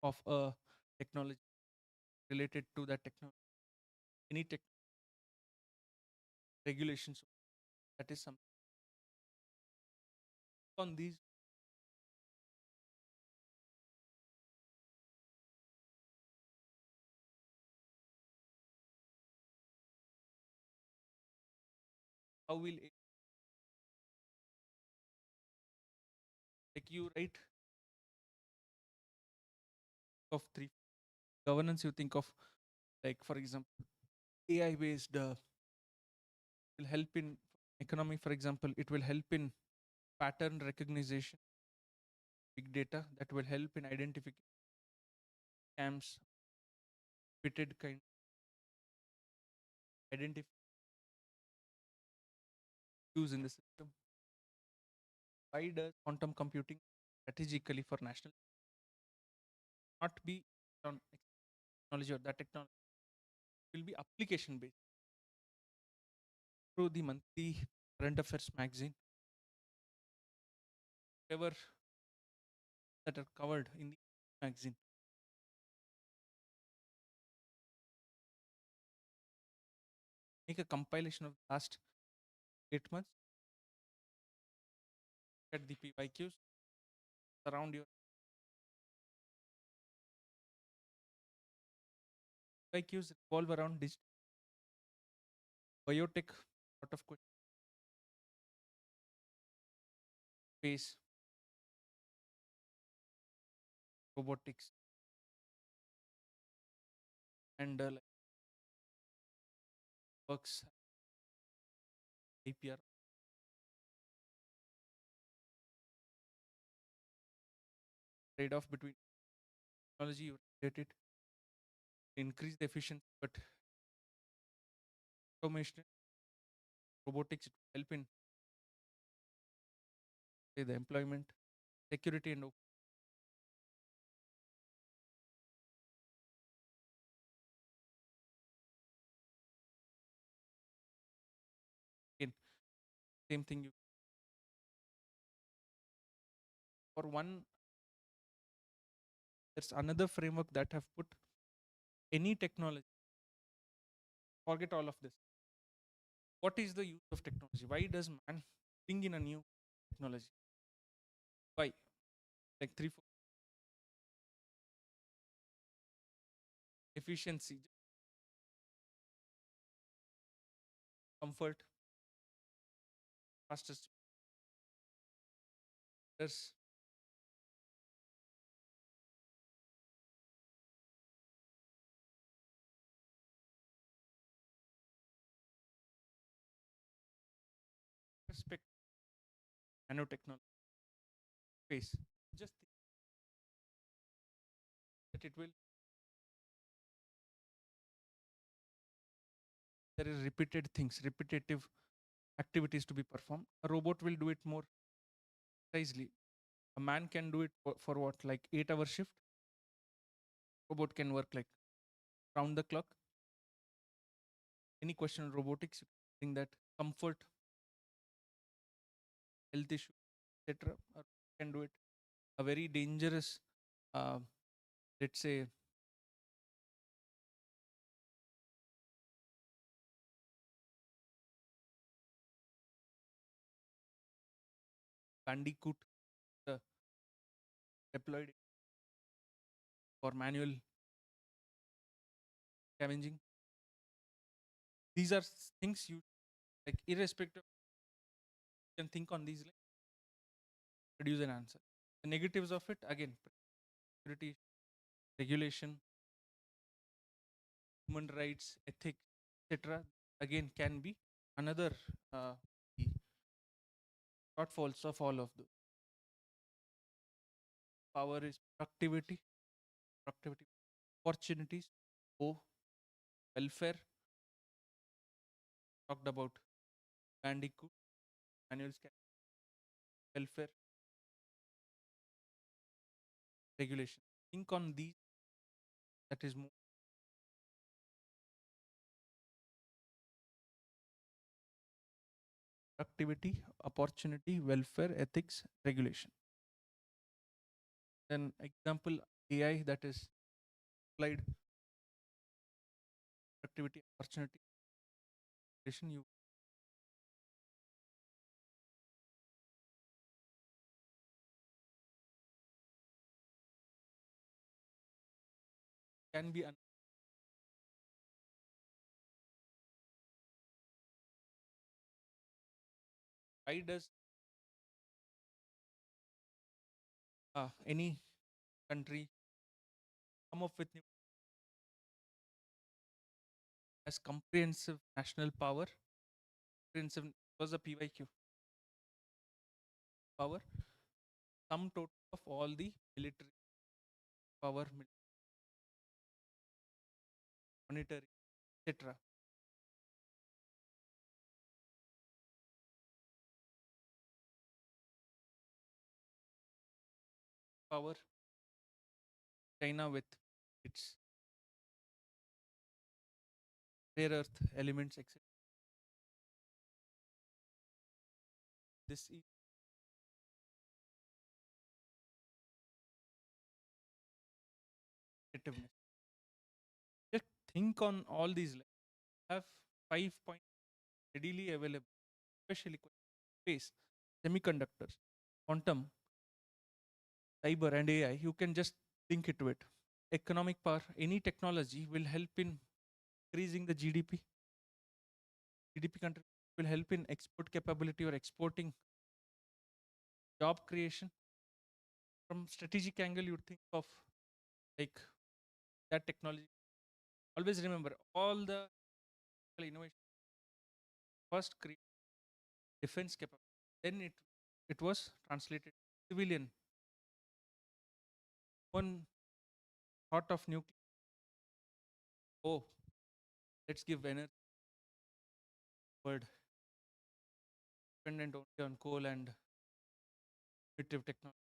of a technology related to that technology. Any tech regulations that is something on these. How will it take you right of three governance you think of, like for example AI based will help in economy, for example it will help in pattern recognition, big data that will help in identifying scams, fitted kind, identify use in the system. Why does quantum computing strategically for national not be on technology, or that technology will be application based? Through the monthly current affairs magazine, whatever that are covered in the magazine, make a compilation of the last 8 months at the PYQs around your PYQs revolve around digital biotech, lot of questions, space, robotics, and like works APR trade off between technology you related increase the efficiency, but automation, robotics it will help in say, the employment, security, and again same thing. You for one, there's another framework that have put any technology. Forget all of this. What is the use of technology? Why does man bring in a new technology? Why? Like three, four efficiency, comfort, fastest. There's respect nanotechnology space. Just think that it will. There is repeated things, repetitive activities to be performed. A robot will do it more precisely. A man can do it for what, like 8 hour shift. Robot can work like round the clock. Any question on robotics, you think that comfort, health issue, etc. Can do it. A very dangerous, uh, let's say, bandicoot uh, deployed for manual scavenging. These are things you Like irrespective, you can think on these lines, produce an answer. The negatives of it again, security, regulation, human rights, ethics, etc. Again, can be another the shortfalls of all of those. Power is productivity, opportunities, O, welfare, talked about bandicoot, manual scan, welfare, regulation. Think on these, that is more productivity, opportunity, welfare, ethics, regulation. Then example AI, that is applied productivity, opportunity, regulation. You can be why does any country come up with new as comprehensive national power? Comprehensive was a PYQ power, sum total of all the military power, monetary, etc. Power, China with its rare earth elements, etc. This is competitiveness. Just think on all these. Have 5 points readily available, especially space, semiconductors, quantum, cyber, and AI. You can just think it to it. Economic power, any technology will help in increasing the GDP. GDP country will help in export capability or exporting, job creation. From strategic angle, you think of like that technology. Always remember all the innovation first create defense capability, then it was translated civilian. One thought of nuclear. Oh, let's give energy word dependent only on coal and primitive technology.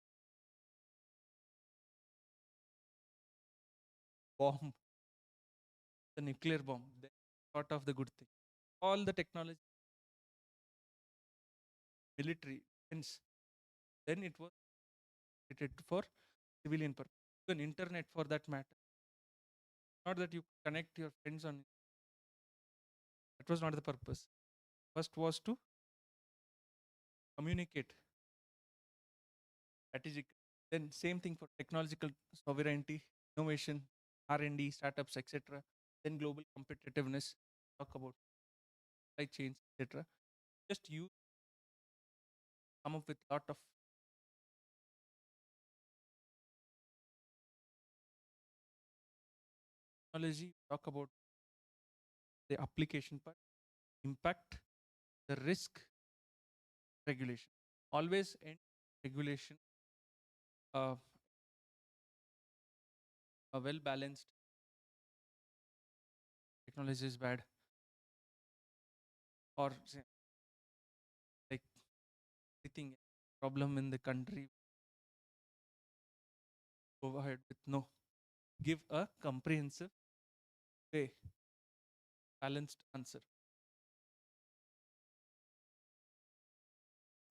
Bomb, the nuclear bomb. Then thought of the good thing. All the technology, military, defense. Then it was created for civilian purpose. Even internet for that matter. Not that you connect your friends on. That was not the purpose. First was to communicate strategic. Then same thing for technological sovereignty, innovation, R&D, startups, etc. Then global competitiveness. Talk about supply chains, etc. Just you come up with lot of technology. Talk about the application part, impact, the risk, regulation. Always end regulation. Uh, a well balanced technology is bad, or say, like anything problem in the country. Go ahead with no. Give a comprehensive way, balanced answer.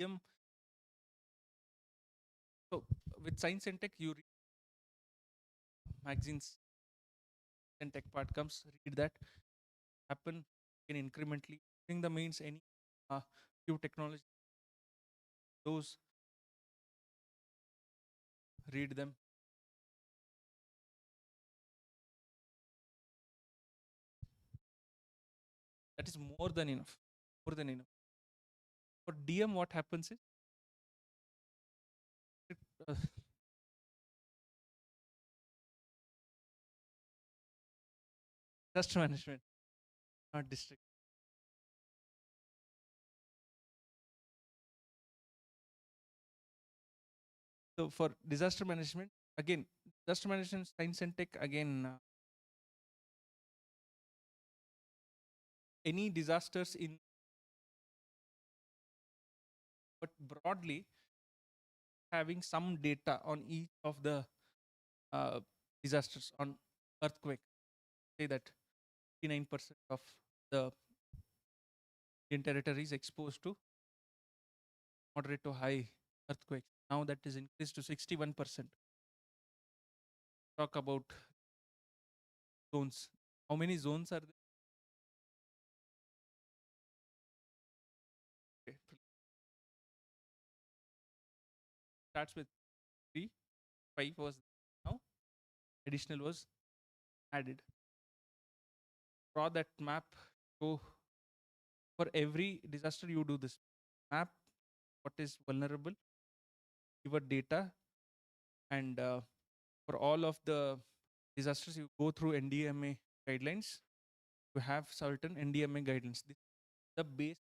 Um, So with science and tech, you read magazines and tech part comes, read that, happen in incrementally. During the mains, any uh, new technology, those read them. That is more than enough. more than enough. For DM, what happens is it, disaster management, not district. So for disaster management, again, disaster management science and tech, again, any disasters in, but broadly having some data on each of the uh, disasters. On earthquake, say that 59% of the Indian territory is exposed to moderate to high earthquakes. Now that is increased to 61%. Talk about zones. How many zones are there? Okay. Starts with 3, 5 was now, additional was added. Draw that map. So for every disaster, you do this map, what is vulnerable, your data, and for all of the disasters, you go through NDMA guidelines. You have certain NDMA guidelines. This is the base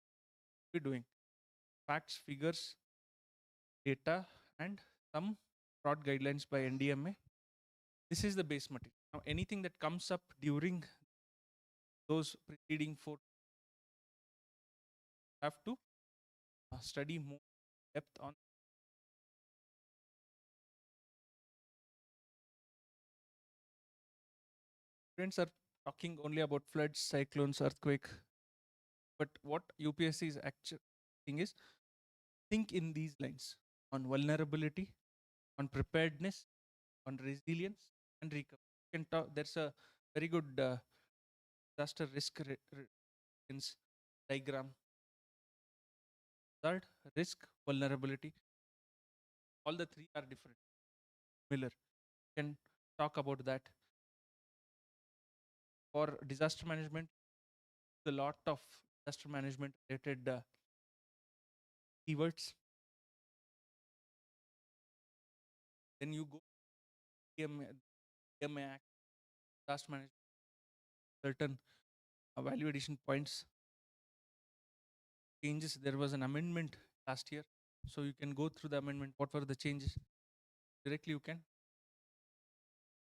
we're doing. Facts, figures, data, and some broad guidelines by NDMA. This is the base material. Now, anything that comes up during those preceding 4 have to study more depth on. Students are talking only about floods, cyclones, earthquake. But what UPSC is actually thing is, think in these lines on vulnerability, on preparedness, on resilience, and recovery. Can talk, there's a very good disaster risk resilience diagram. Third, risk, vulnerability. All the three are different. Miller can talk about that. For disaster management, a lot of disaster management related keywords. Then you go DMA Act, disaster management, certain value addition points, changes. There was an amendment last year, so you can go through the amendment. What were the changes? Directly you can.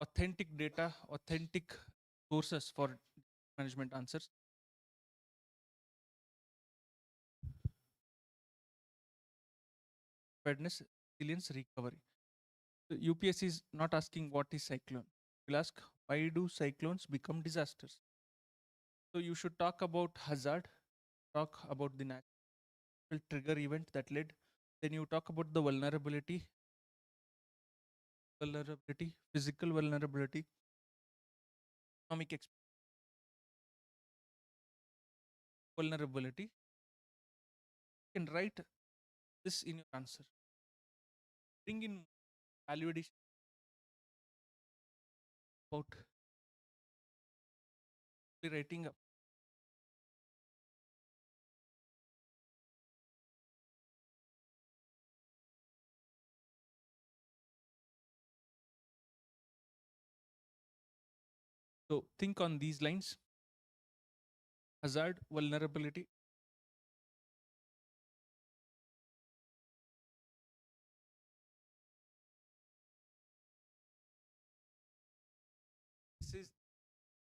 Authentic data, authentic sources for management answers. Preparedness, resilience, recovery. So UPSC is not asking what is cyclone. You'll ask why do cyclones become disasters? So you should talk about hazard, talk about the natural trigger event that led. Then you talk about the vulnerability, physical vulnerability, economic vulnerability. You can write this in your answer. Bring in value addition about writing up. So think on these lines. Hazard, vulnerability. This is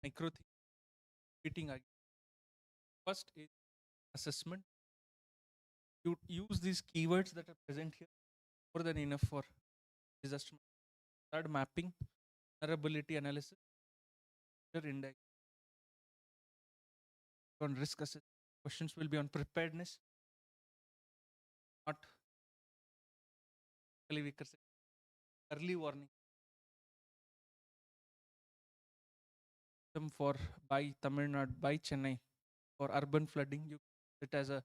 micro thinking. First is assessment. You use these keywords that are present here, more than enough for disaster. Third, mapping, vulnerability analysis, index on risk assessment. Questions will be on preparedness, not early warning. For by Tamil Nadu, by Chennai, for urban flooding, you it as a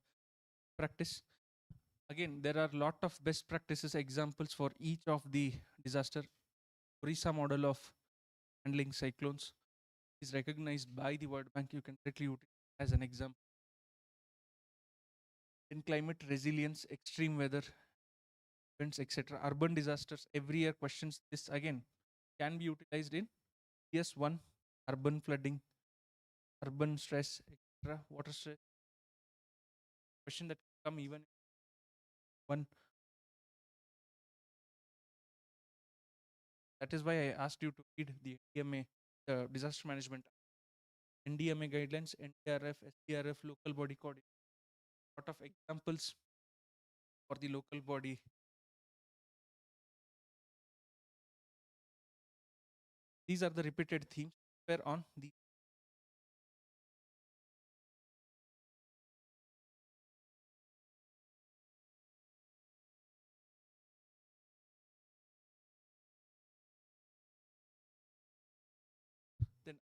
practice. Again, there are a lot of best practices examples for each of the disaster. Orissa model of handling cyclones is recognized by the World Bank. You can directly use it as an example. in climate resilience, extreme weather events, etc. Urban disasters, every year questions this again can be utilized in GS-1, urban flooding, urban stress, etc. Water stress. Question that come even one. That is why I asked you to read the NDMA, disaster management, NDMA guidelines, NDRF, SDRF, local body code. Lot of examples for the local body. These are the repeated themes where on the then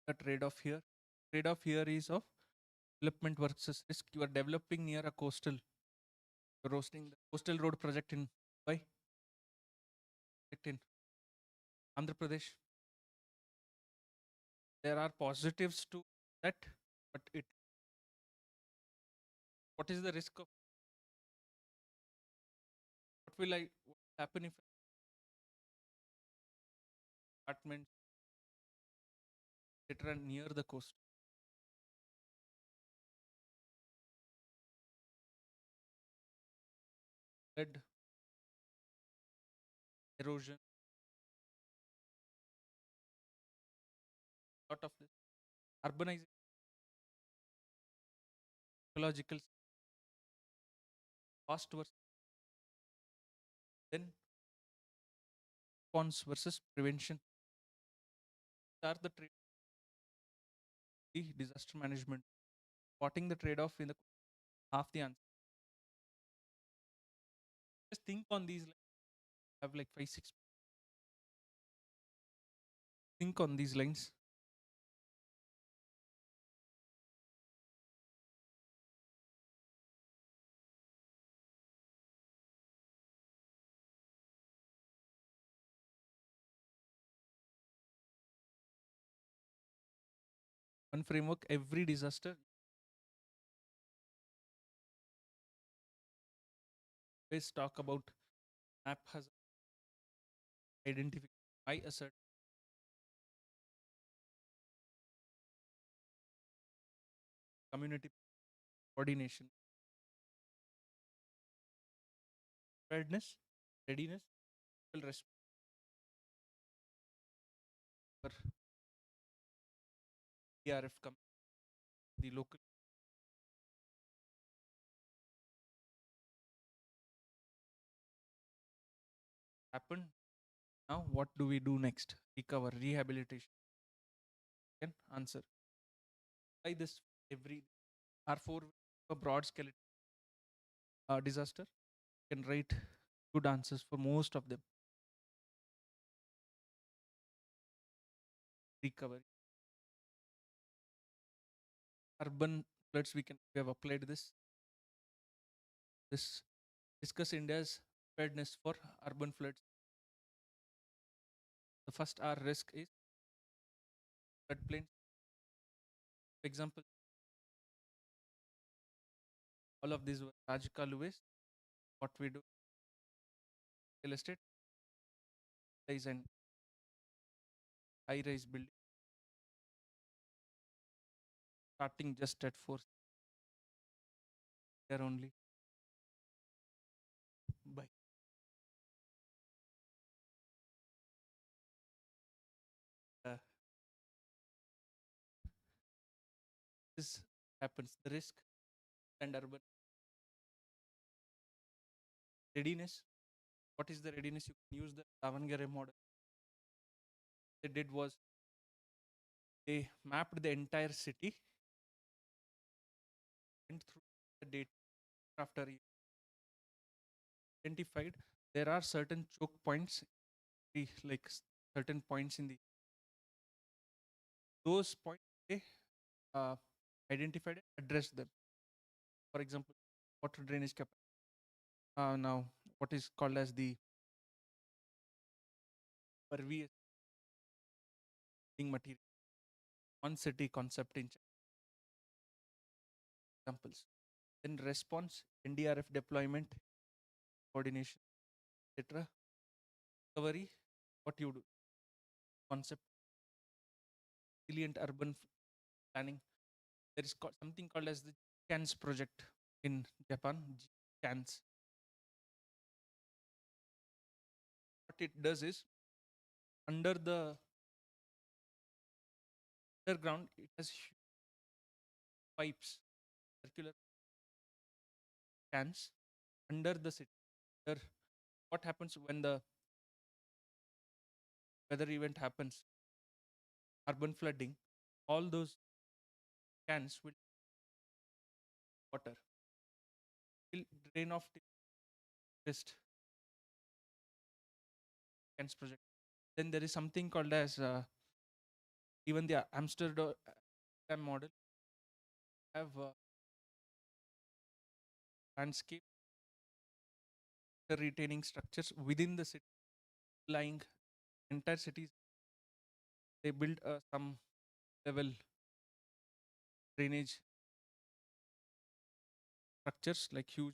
the trade-off here. Trade-off here is of development versus risk. You are developing near a coastal, you're hosting the coastal road project in Mumbai, project in Andhra Pradesh. There are positives to that, but what is the risk of what will happen if apartments etc. near the coast? Flood, erosion, lot of this. Urbanization, ecological cost versus then response versus prevention. These are the trade the disaster management. Spotting the trade-off in the half the answer. Just think on these have like 5, 6. Think on these lines. One framework, every disaster. Always talk about map hazard identification by a certain community coordination, preparedness, readiness, will respond for DRF the local happen. Now what do we do next? Recover, rehabilitation. Can answer. By this every R4 a broad skeleton disaster can write good answers for most of them. Recovery. Urban floods we have applied this. This discuss India's preparedness for urban floods. The first R risk is floodplains. For example, all of these were Raj Kaluways. What we do, real estate is an high-rise building starting just at 4 there only by this happens. The risk and urban readiness. What is the readiness? You can use the Davangere model. They did was they mapped the entire city and through the data after identified there are certain choke points, like certain points in the those points they uh, identified and addressed them. For example, water drainage capacity. Now, what is called as the pervious material. One city concept in examples. then response, NDRF deployment, coordination, etc. Recovery, what you do, concept, resilient urban planning. There is something called as the GCANS project in Japan. GCANS. What it does is, under the underground, it has pipes, circular cans under the city. Under what happens when the weather event happens, urban flooding, all those cans will water, will drain off the west cans project. Then there is something called as even the Amsterdam model have landscape retaining structures within the city, lying entire cities. They build some level drainage structures, like huge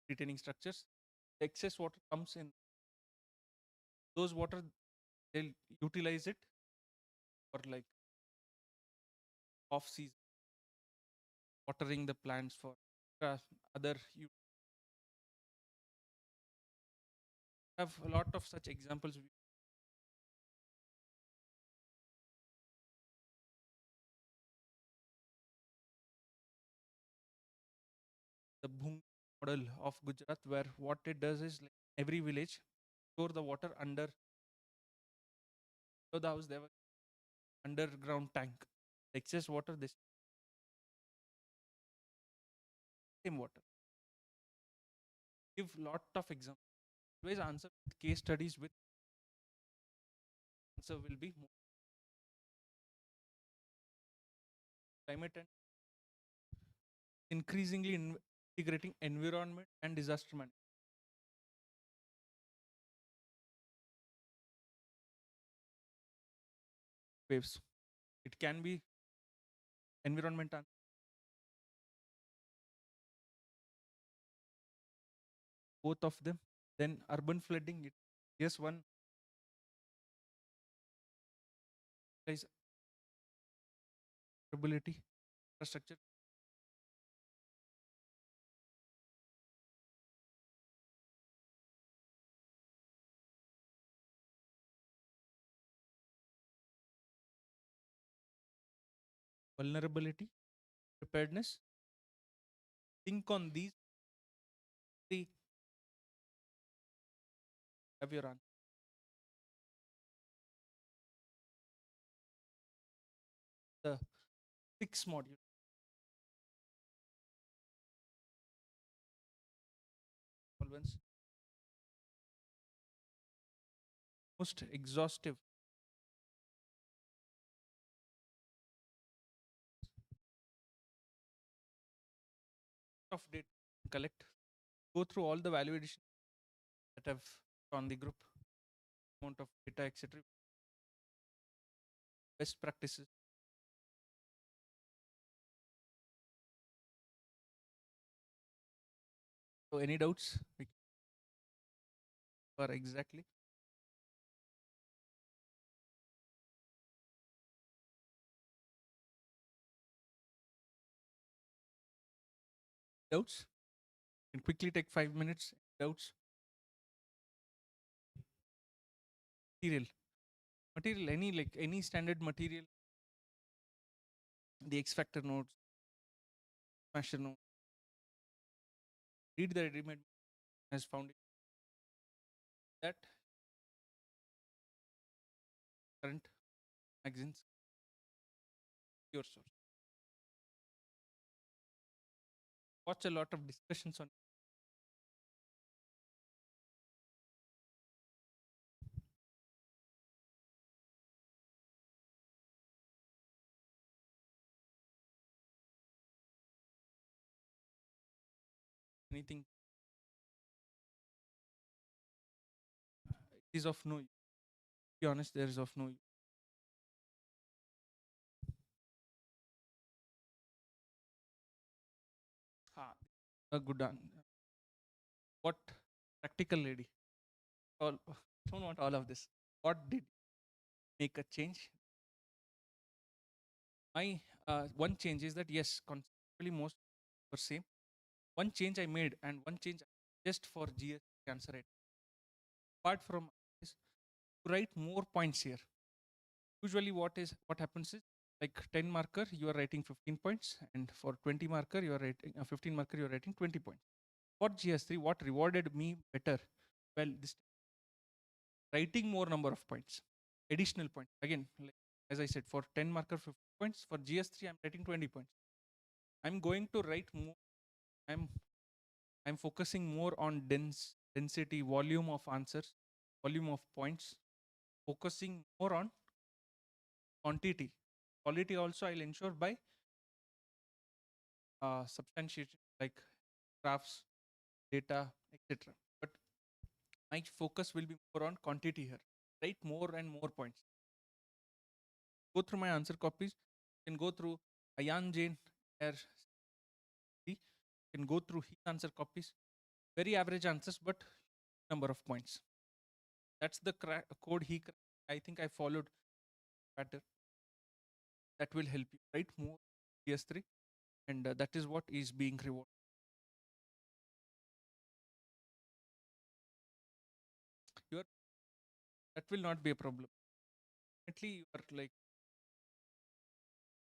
retaining structures. The excess water comes in, those water they'll utilize it for like off season, watering the plants for other. You have a lot of such examples. The Bhung model of Gujarat, where what it does is, like, every village store the water under the house. They have underground tank. The excess water, this same water. Give lot of examples. Always answer with case studies. With answer will be more. Climate and increasingly integrating environment and disaster management. Waves. It can be environment and both of them. Then urban flooding. It yes one is ability infrastructure. Vulnerability, preparedness. Think on these three. Have your answer. The 6 module. Solvents. Most exhaustive of data collect. Go through all the value addition that have on the group, amount of data, etc. Best practices. So any doubts? For exactly doubts? Can quickly take 5 minutes. Doubts? Material. Material. Any like any standard material. The X factor nodes, smasher node. Read the readymade has found it. That current magazines, your source. Watch a lot of discussions on anything. It is of no use. To be honest, there is of no use. A good what practical lady? All don't want all of this. What did make a change? My one change is that yes, conceptually most were same. One change I made and one change just for GS answer rate. Apart from this, to write more points here. Usually, what happens is like 10 marker you are writing 15 points, and for 20 marker you are writing 15 marker you are writing 20 points. For GS3, what rewarded me better? Well, this writing more number of points, additional points. Again, like, as I said, for 10 marker 50 points. For GS3, I'm writing 20 points. I'm going to write more. I'm focusing more on density, volume of answers, volume of points, focusing more on quantity. Quality also I'll ensure by substantiation like graphs, data, etc. But my focus will be more on quantity here. Write more and more points. Go through my answer copies. You can go through Ayan Jain, you can go through his answer copies. Very average answers, but number of points. That's the code I think I followed pattern. That will help you write more PS3, and that is what is being rewarded. You are, that will not be a problem. Definitely, you are like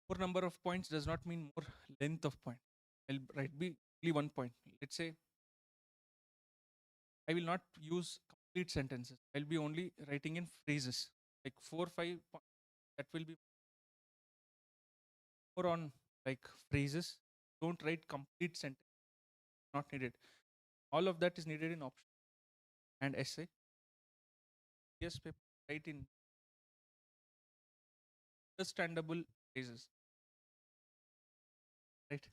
more number of points does not mean more length of point. I'll write be only 1 point. Let's say I will not use complete sentences. I'll be only writing in phrases like 4 5 points. That will be more on like phrases. Don't write complete sentence. Not needed. All of that is needed in option and essay. Yes, paper write in understandable phrases. Right.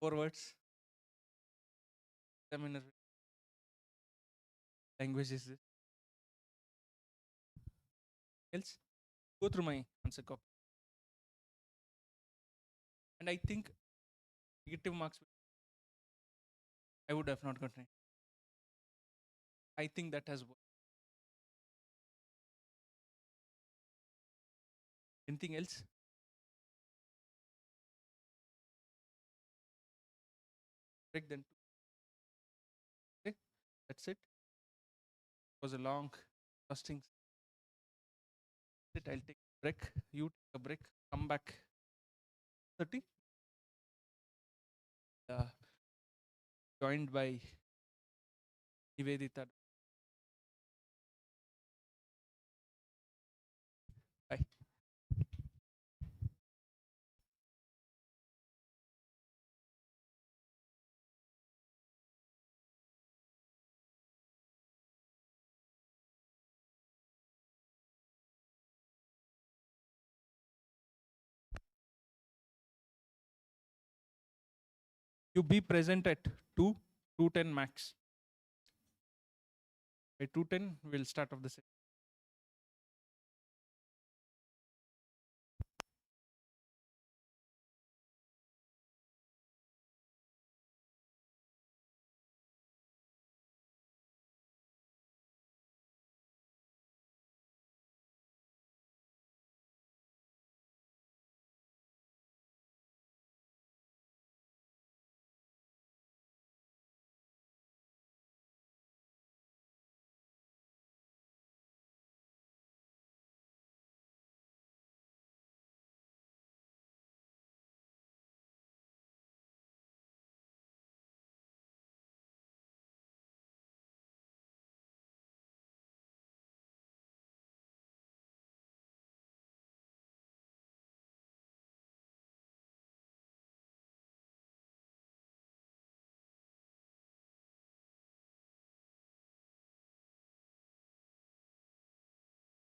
4 words. Examiner language is this. Else, go through my answer copy. And I think negative marks I would have not gotten it. I think that has worked. Anything else? Break then. Okay, that's it. It was a long fasting. I'll take a break. You take a break. Come back. 30. Uh, Joined by Nivedita. Bye. You be present at 2, 2:10 max. By 2:10, we'll start off the session.